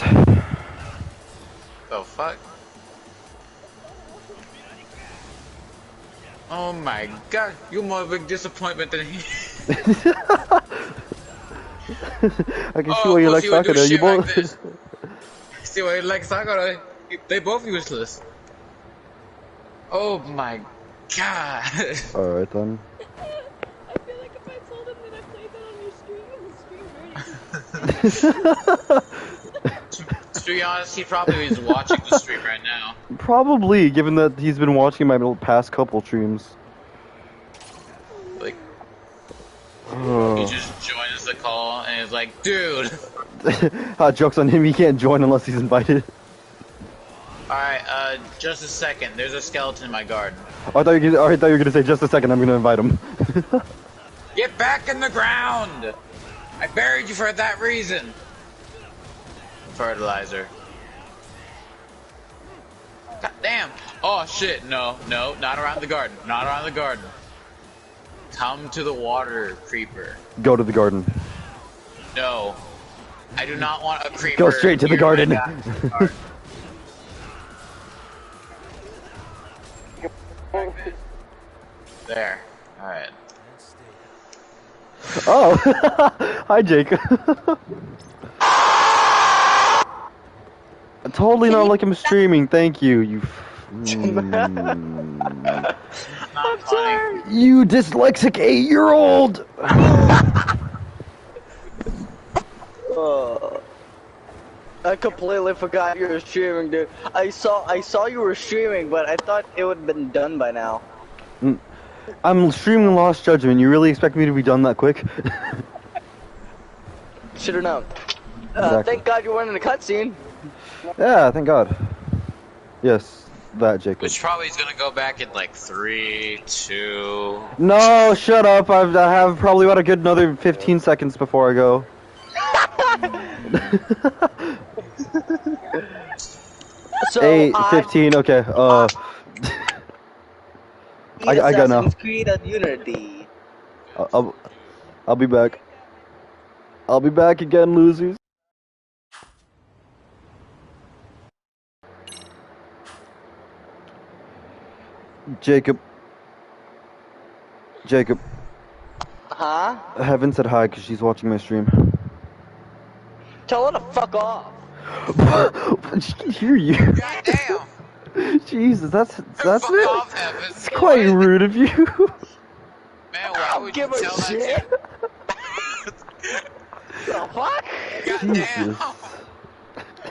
The fuck? Oh my god, you're more of a big disappointment than he. I can see why you like Sakura. You both. See why you like Sakura? They both useless. Oh my god. Alright then. I feel like if I told him that I played that on your stream, his stream already. To be honest, he probably is watching the stream right now. Probably, given that he's been watching my past couple streams. Like, he just joins the call and is like, dude. Joke's on him, he can't join unless he's invited. Alright, just a second. There's a skeleton in my garden. Oh, I thought you were gonna say just a second, I'm gonna invite him. Get back in the ground! I buried you for that reason. Fertilizer. God damn. Oh shit, no, not around the garden. Not around the garden. Come to the water, creeper. Go to the garden. No. I do not want a creeper. Go straight to the garden. There. Alright. Oh! Hi, Jake. Totally not like I'm streaming, thank you, you I'm sorry. You dyslexic 8-year-old! I completely forgot you were streaming, dude. I saw you were streaming, but I thought it would have been done by now. I'm streaming Lost Judgment. You really expect me to be done that quick? Should've known. Exactly. Thank God you weren't in the cutscene. Yeah, thank God. Yes, that, Jacob. Which probably is gonna go back in like 3, 2. No, shut up. I have probably about a good another 15 seconds before I go. So 8, 15, okay, I got now. Assassin's Creed and Unity. I'll be back. I'll be back again, losers. Jacob. Huh? Heaven said hi because she's watching my stream. Tell her to fuck off. She can hear you. Goddamn. Jesus, that's Fuck it. off, Heaven. It's quite rude of you. Man, why would you tell that to? The fuck? Jesus.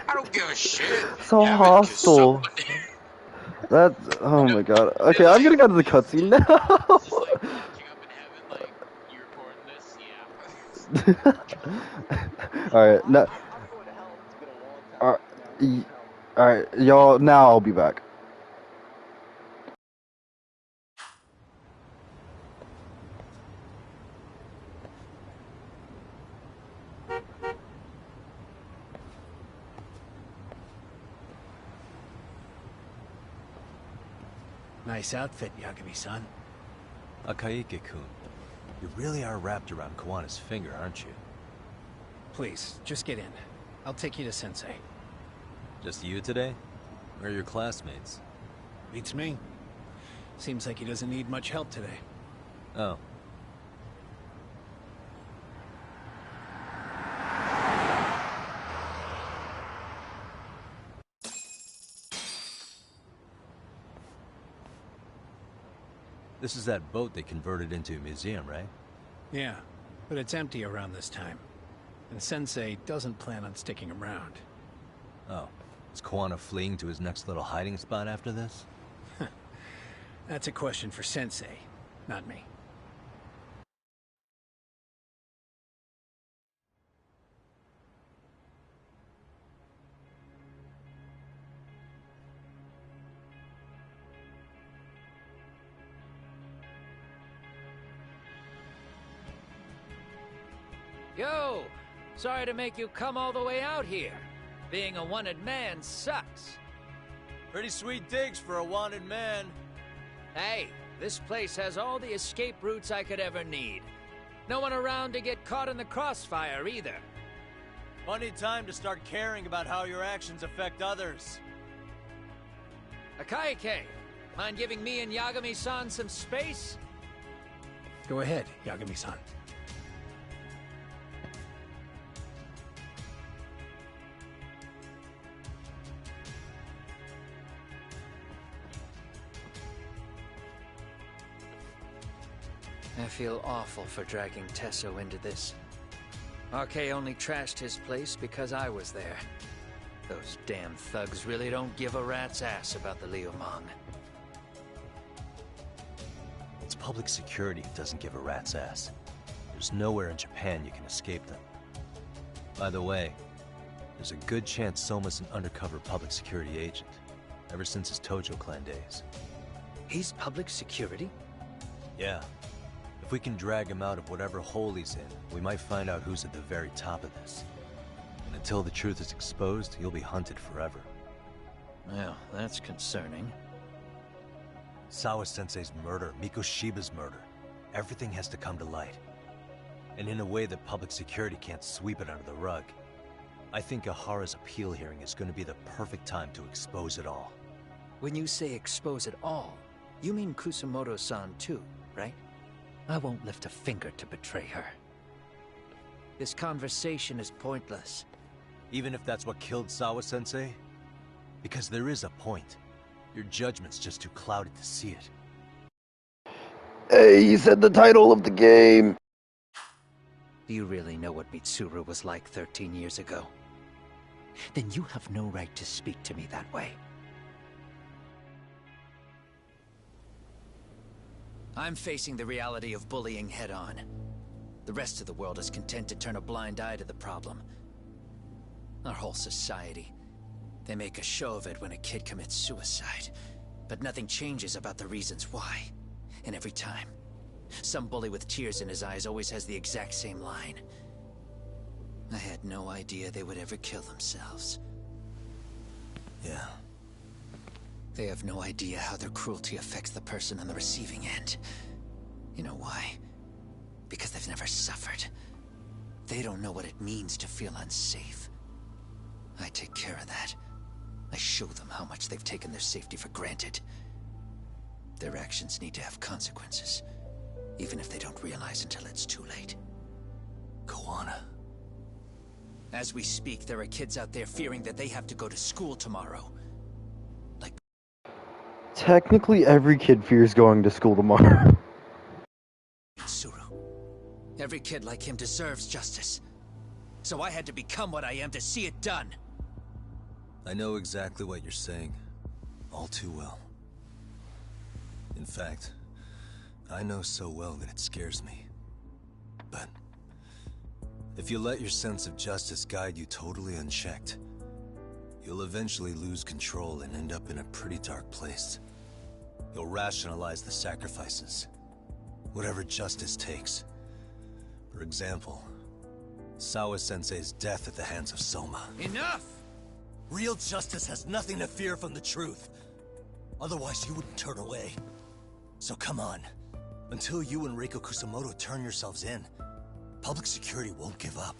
I don't give a shit. So hostile. That's, oh my god. Okay, I'm gonna go to the cutscene now. Alright, now. Alright, y'all, now I'll be back. Nice outfit, Yagami-san. Akaike-kun, you really are wrapped around Kawana's finger, aren't you? Please, just get in. I'll take you to Sensei. Just you today? Where are your classmates? Beats me. Seems like he doesn't need much help today. Oh. This is that boat they converted into a museum, right? Yeah, but it's empty around this time. And Sensei doesn't plan on sticking around. Oh. Is Kawana fleeing to his next little hiding spot after this? That's a question for Sensei, not me. Yo! Sorry to make you come all the way out here. Being a wanted man sucks. Pretty sweet digs for a wanted man. Hey, this place has all the escape routes I could ever need. No one around to get caught in the crossfire either. Funny time to start caring about how your actions affect others. Akaike, mind giving me and Yagami-san some space? Go ahead, Yagami-san. I feel awful for dragging Tesso into this. RK only trashed his place because I was there. Those damn thugs really don't give a rat's ass about the Liumang. It's public security who doesn't give a rat's ass. There's nowhere in Japan you can escape them. By the way, there's a good chance Soma's an undercover public security agent, ever since his Tojo clan days. He's public security? Yeah. If we can drag him out of whatever hole he's in, we might find out who's at the very top of this. And until the truth is exposed, he'll be hunted forever. Well, that's concerning. Sawa-sensei's murder, Mikoshiba's murder. Everything has to come to light. And in a way that public security can't sweep it under the rug. I think Ahara's appeal hearing is going to be the perfect time to expose it all. When you say expose it all, you mean Kusamoto-san too, right? I won't lift a finger to betray her. This conversation is pointless. Even if that's what killed Sawa-sensei? Because there is a point. Your judgment's just too clouded to see it. Hey, he said the title of the game! Do you really know what Mitsuru was like 13 years ago? Then you have no right to speak to me that way. I'm facing the reality of bullying head-on. The rest of the world is content to turn a blind eye to the problem. Our whole society. They make a show of it when a kid commits suicide, but nothing changes about the reasons why. And every time, some bully with tears in his eyes always has the exact same line. I had no idea they would ever kill themselves. Yeah. They have no idea how their cruelty affects the person on the receiving end. You know why? Because they've never suffered. They don't know what it means to feel unsafe. I take care of that. I show them how much they've taken their safety for granted. Their actions need to have consequences, even if they don't realize until it's too late. Koana. As we speak, there are kids out there fearing that they have to go to school tomorrow. Technically, every kid fears going to school tomorrow. Suru. Every kid like him deserves justice. So I had to become what I am to see it done. I know exactly what you're saying. All too well. In fact, I know so well that it scares me. But if you let your sense of justice guide you totally unchecked, you'll eventually lose control and end up in a pretty dark place. You'll rationalize the sacrifices, whatever justice takes. For example, Sawa-sensei's death at the hands of Soma. Enough! Real justice has nothing to fear from the truth. Otherwise, you wouldn't turn away. So come on. Until you and Reiko Kusamoto turn yourselves in, public security won't give up.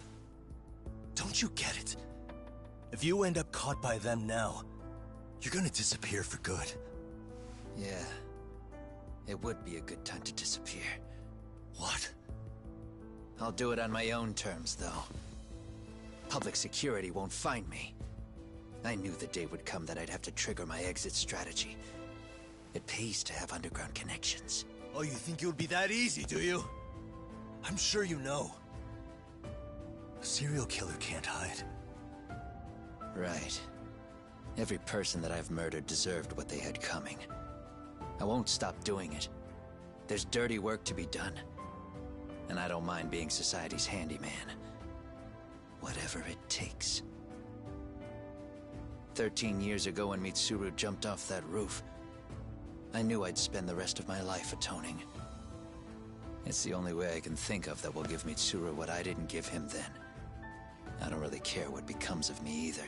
Don't you get it? If you end up caught by them now, you're gonna disappear for good. Yeah. It would be a good time to disappear. What? I'll do it on my own terms, though. Public security won't find me. I knew the day would come that I'd have to trigger my exit strategy. It pays to have underground connections. Oh, you think it would be that easy, do you? I'm sure you know. A serial killer can't hide. Right. Every person that I've murdered deserved what they had coming. I won't stop doing it. There's dirty work to be done. And I don't mind being society's handyman. Whatever it takes. 13 years ago when Mitsuru jumped off that roof, I knew I'd spend the rest of my life atoning. It's the only way I can think of that will give Mitsuru what I didn't give him then. I don't really care what becomes of me either.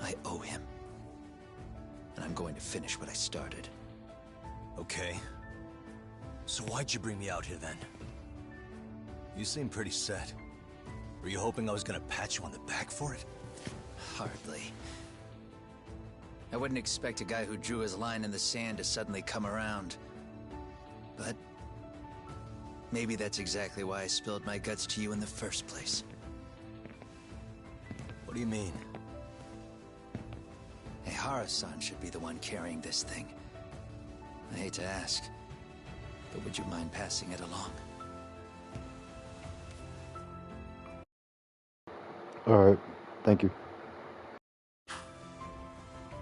I owe him. And I'm going to finish what I started. Okay. So why'd you bring me out here then? You seem pretty set. Were you hoping I was gonna pat you on the back for it? Hardly. I wouldn't expect a guy who drew his line in the sand to suddenly come around. But maybe that's exactly why I spilled my guts to you in the first place. What do you mean? Ehara-san should be the one carrying this thing. I hate to ask, but would you mind passing it along? Alright, thank you.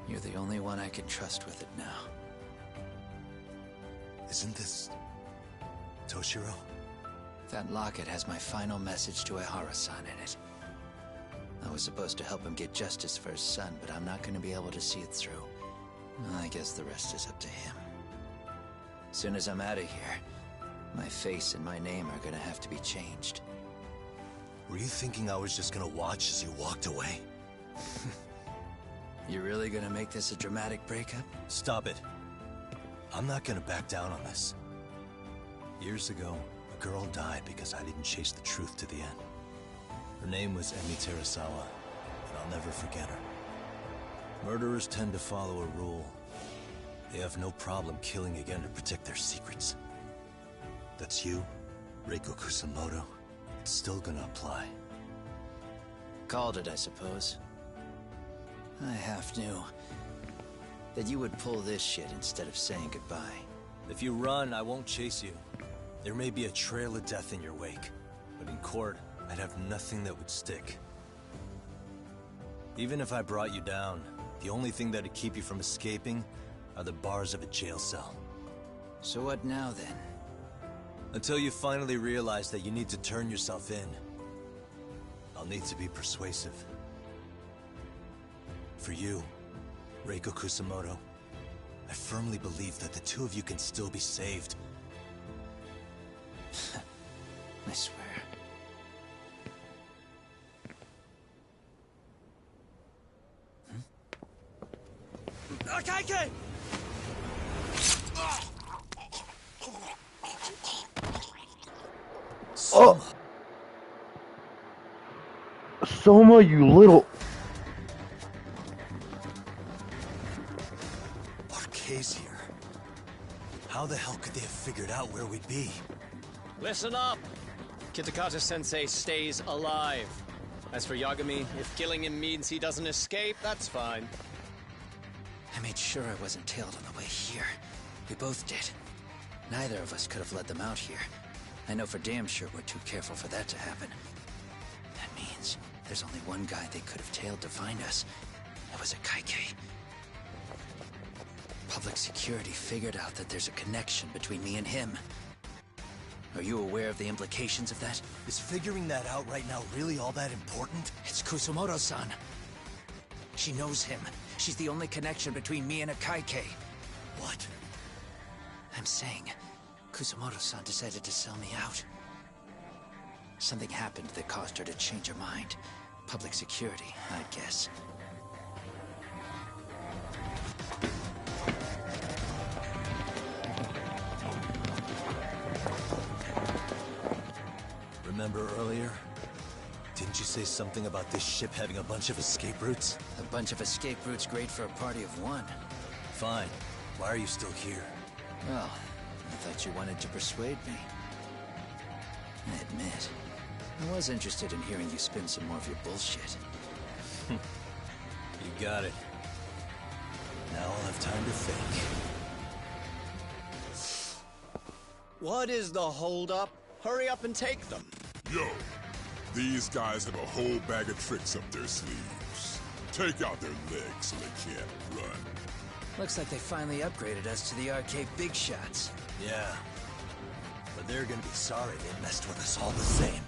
You're the only one I can trust with it now. Isn't this Toshiro? That locket has my final message to Ehara-san in it. I was supposed to help him get justice for his son, but I'm not going to be able to see it through. I guess the rest is up to him. As soon as I'm out of here, my face and my name are going to have to be changed. Were you thinking I was just gonna watch as you walked away? You really gonna make this a dramatic breakup? Stop it. I'm not gonna back down on this. Years ago, a girl died because I didn't chase the truth to the end. Her name was Emi Terasawa, and I'll never forget her. Murderers tend to follow a rule. They have no problem killing again to protect their secrets. That's you, Reiko Kusamoto. It's still gonna apply. Called it, I suppose. I half knew that you would pull this shit instead of saying goodbye. If you run, I won't chase you. There may be a trail of death in your wake, but in court, I'd have nothing that would stick. Even if I brought you down, the only thing that'd keep you from escaping are the bars of a jail cell. So what now, then? Until you finally realize that you need to turn yourself in, I'll need to be persuasive. For you, Reiko Kusamoto, I firmly believe that the two of you can still be saved. I swear. Akaike! Oh! Soma, you little... Arcade's here. How the hell could they have figured out where we'd be? Listen up! Kitakata-sensei stays alive. As for Yagami, if killing him means he doesn't escape, that's fine. I made sure I wasn't tailed on the way here. We both did. Neither of us could have led them out here. I know for damn sure we're too careful for that to happen. That means there's only one guy they could have tailed to find us. It was a Kaike. Public security figured out that there's a connection between me and him. Are you aware of the implications of that? Is figuring that out right now really all that important? It's Kusamoto-san. She knows him. She's the only connection between me and a Kaike. What? I'm saying, Kusamoto-san decided to sell me out. Something happened that caused her to change her mind. Public security, I guess. Remember earlier? Didn't you say something about this ship having a bunch of escape routes? A bunch of escape routes great for a party of one. Fine. Why are you still here? Well, I thought you wanted to persuade me. I admit, I was interested in hearing you spin some more of your bullshit. You got it. Now I'll have time to think. What is the holdup? Hurry up and take them. Yo, these guys have a whole bag of tricks up their sleeves. Take out their legs so they can't run. Looks like they finally upgraded us to the arcade big shots. Yeah. But they're gonna be sorry they messed with us all the same.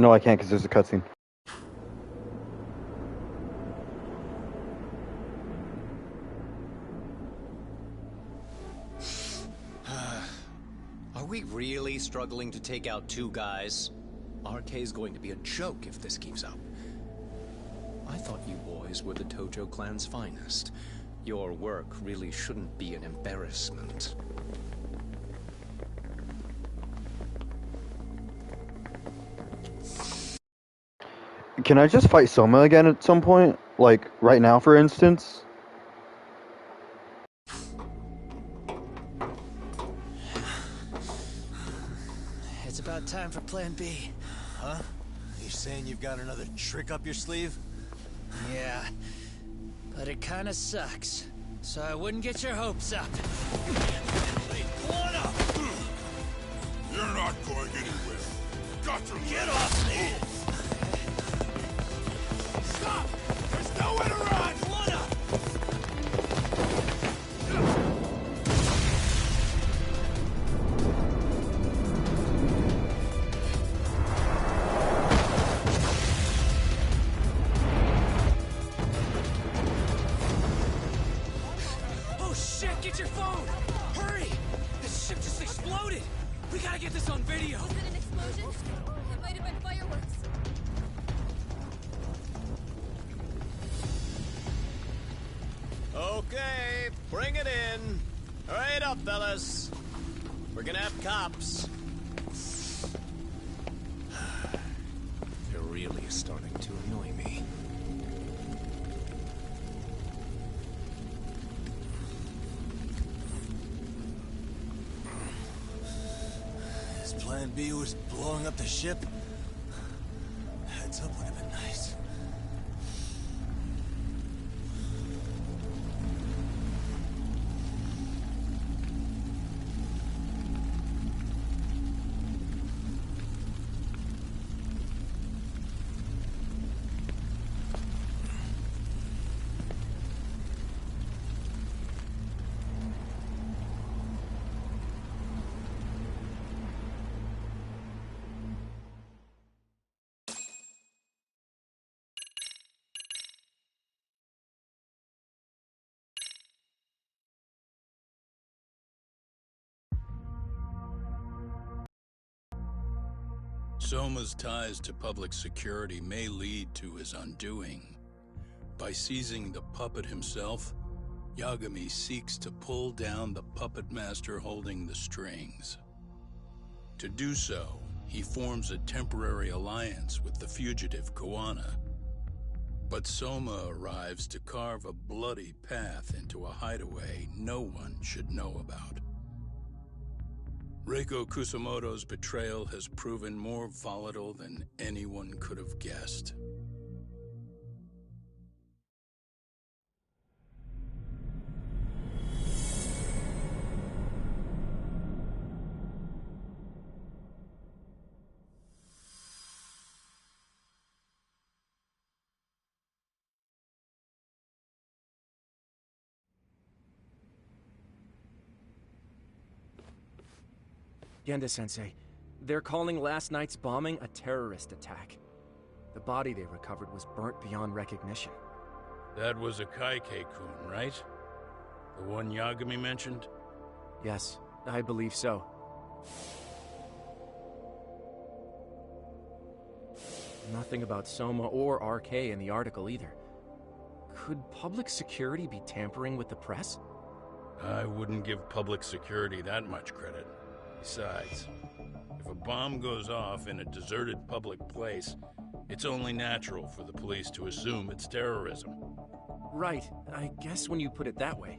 No, I can't because there's a cutscene. Are we really struggling to take out two guys? RK's going to be a joke if this keeps up. I thought you boys were the Tojo clan's finest. Your work really shouldn't be an embarrassment. Can I just fight Soma again at some point? Like, right now, for instance? It's about time for Plan B. Huh? You saying you've got another trick up your sleeve? Yeah, but it kinda sucks. So I wouldn't get your hopes up. You're not going anywhere. Got to Get off me! Stop! There's nowhere to run! Oh shit, get your phone! Hurry! The ship just exploded! We gotta get this on video! Was it an explosion? It might have been fireworks. Okay, bring it in. Hurry it up, fellas. We're gonna have cops. They're really starting to annoy me. His plan B was blowing up the ship? Heads up would have been nice. Soma's ties to public security may lead to his undoing. By seizing the puppet himself, Yagami seeks to pull down the puppet master holding the strings. To do so, he forms a temporary alliance with the fugitive Kuwana. But Soma arrives to carve a bloody path into a hideaway no one should know about. Reiko Kusamoto's betrayal has proven more volatile than anyone could have guessed. Genda-sensei, they're calling last night's bombing a terrorist attack. The body they recovered was burnt beyond recognition. That was a Kaike-kun, right? The one Yagami mentioned? Yes, I believe so. Nothing about Soma or RK in the article either. Could public security be tampering with the press? I wouldn't give public security that much credit. Besides, if a bomb goes off in a deserted public place, it's only natural for the police to assume it's terrorism. Right, I guess when you put it that way.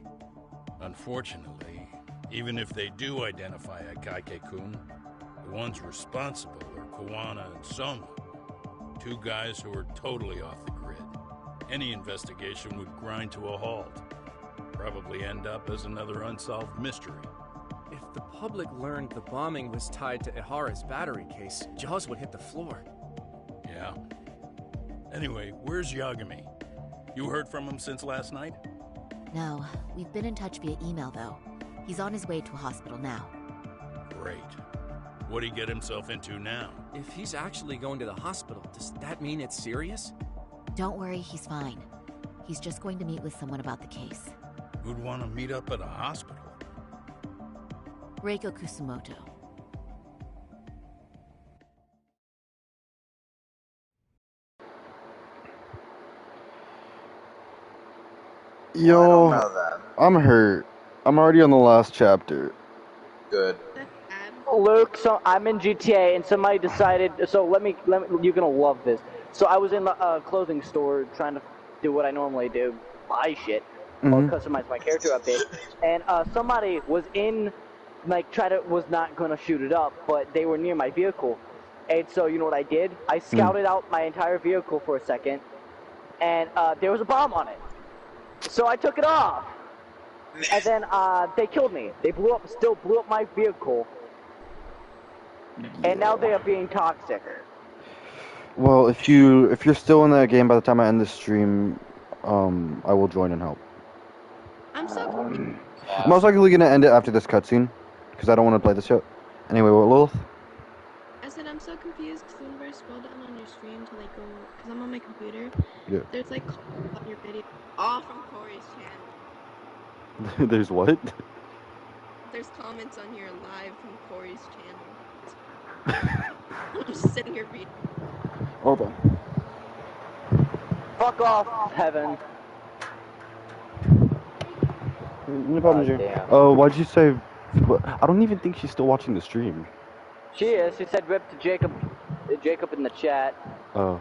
Unfortunately, even if they do identify a Kaike-kun, the ones responsible are Kuwana and Soma, two guys who are totally off the grid. Any investigation would grind to a halt. Probably end up as another unsolved mystery. If the public learned the bombing was tied to Ihara's battery case, jaws would hit the floor. Yeah. Anyway, where's Yagami? You heard from him since last night? No, we've been in touch via email though. He's on his way to a hospital now. Great. What'd he get himself into now? If he's actually going to the hospital, does that mean it's serious? Don't worry, he's fine. He's just going to meet with someone about the case. Who'd want to meet up at a hospital? Reiko Kusumoto. Well, I don't Yo, know then. I'm hurt. I'm already on the last chapter. Good. Luke, so I'm in GTA, and somebody decided. So let me. You're gonna love this. So I was in the clothing store trying to do what I normally do, buy shit or Mhm. customize my character a bit, and somebody was in, like, was not gonna shoot it up, but they were near my vehicle, and so you know what I did? I scouted out my entire vehicle for a second, and there was a bomb on it, so I took it off, and then they killed me. They still blew up my vehicle. And now they are being toxic. Well, if you're still in that game by the time I end this stream, I will join and help. I'm so confused. I'm most likely gonna end it after this cutscene, because I don't want to play this yet. Anyway, what, Lilith? I said I'm so confused because whenever I scroll down on your screen to like go, because I'm on my computer, Yeah. there's like comments on your video, all from Corey's channel. There's what? There's comments on here live from Corey's channel. I'm just sitting here reading. Hold on. Fuck off, Heaven. No problem, Jay. damn. Oh, why'd you say? I don't even think she's still watching the stream. She is. She said rip to Jacob. Jacob in the chat. Oh.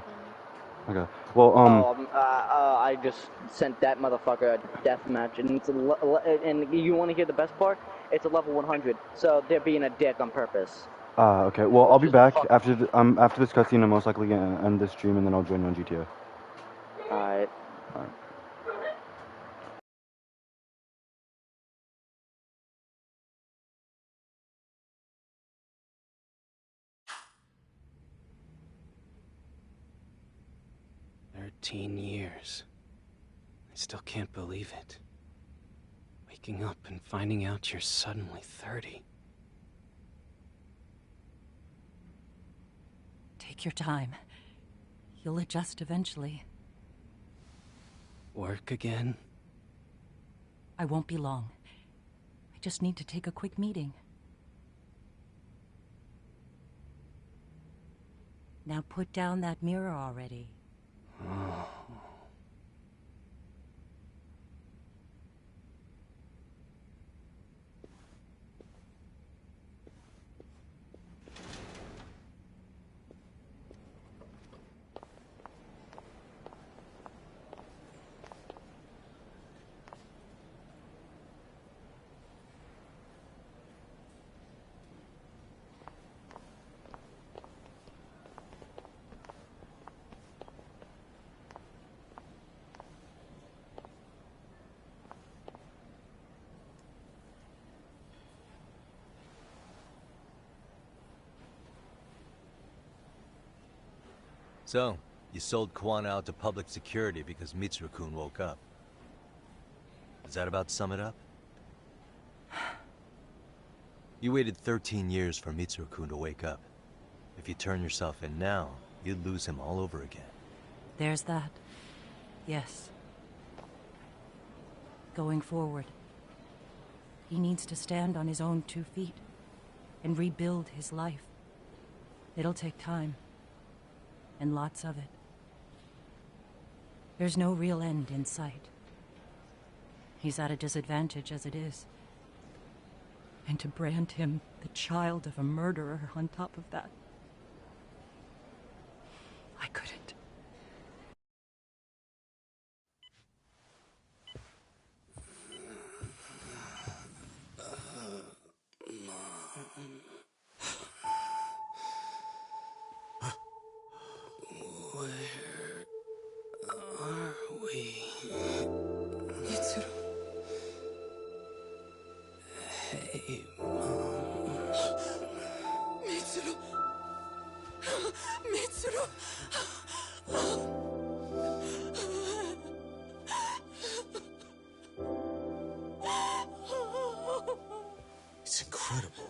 Okay. Well, I just sent that motherfucker a death match, and it's and you want to hear the best part? It's a level 100, so they're being a dick on purpose. Okay. Well, I'll be back after after this cutscene. I'm most likely gonna end this stream, and then I'll join you on GTA. Alright. Alright. Years. I still can't believe it. Waking up and finding out you're suddenly 30. Take your time. You'll adjust eventually. Work again? I won't be long. I just need to take a quick meeting. Now put down that mirror already. Oh. So, you sold Kwan out to public security because Mitsuru-kun woke up. Does that about sum it up? You waited 13 years for Mitsuru-kun to wake up. If you turn yourself in now, you'd lose him all over again. There's that. Yes. Going forward, he needs to stand on his own 2 feet and rebuild his life. It'll take time. And lots of it. There's no real end in sight. He's at a disadvantage as it is. And to brand him the child of a murderer on top of that, I couldn't. Where are we? Mitsuru. Hey, Mom. Mitsuru. Mitsuru. It's incredible.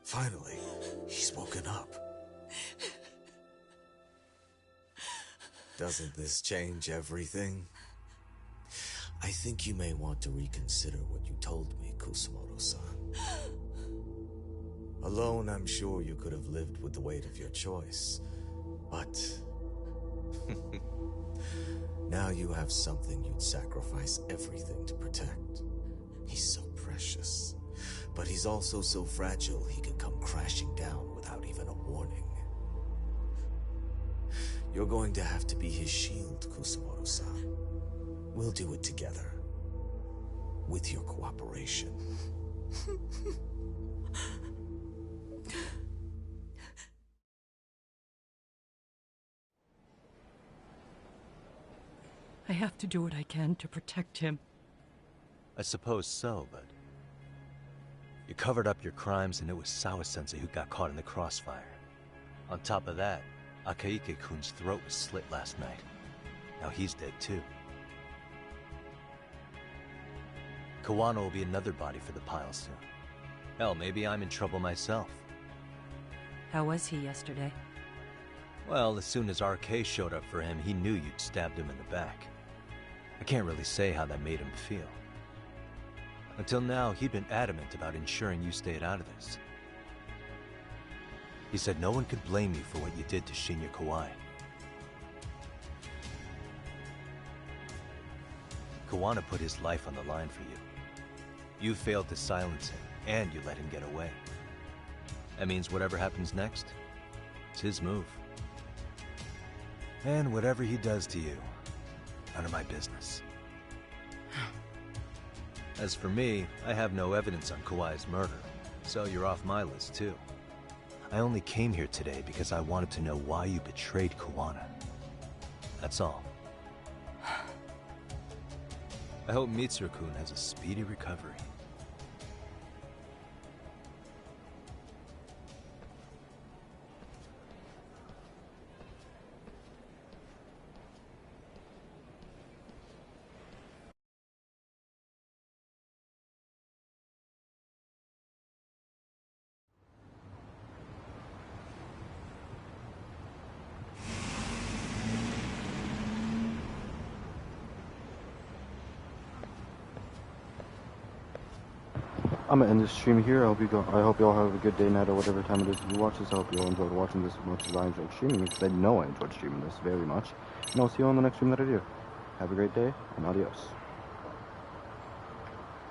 Finally, he's woken up. Doesn't this change everything? I think you may want to reconsider what you told me, Kusumoto-san. Alone, I'm sure you could have lived with the weight of your choice. But Now you have something you'd sacrifice everything to protect. He's so precious, but he's also so fragile he could come crashing down without even a warning. You're going to have to be his shield, Kusumoto-san. We'll do it together. With your cooperation. I have to do what I can to protect him. I suppose so, but... You covered up your crimes and it was Sawa-sensei who got caught in the crossfire. On top of that, Akaike-kun's throat was slit last night. Now he's dead too. Kawano will be another body for the pile soon. Hell, maybe I'm in trouble myself. How was he yesterday? Well, as soon as RK showed up for him, he knew you'd stabbed him in the back. I can't really say how that made him feel. Until now, he'd been adamant about ensuring you stayed out of this. He said no one could blame you for what you did to Shinya Kawai. Kawana put his life on the line for you. You failed to silence him, and you let him get away. That means whatever happens next, it's his move. And whatever he does to you, none of my business. As for me, I have no evidence on Kawai's murder, so you're off my list too. I only came here today because I wanted to know why you betrayed Kawana. That's all. I hope Mitsuru-kun has a speedy recovery. I'm gonna end this stream here. I hope you all have a good day, night, or whatever time it is you watch this. I hope you all enjoyed watching this as much as I enjoyed streaming it, because I know I enjoyed streaming this very much. And I'll see you on the next stream that I do. Have a great day, and adios.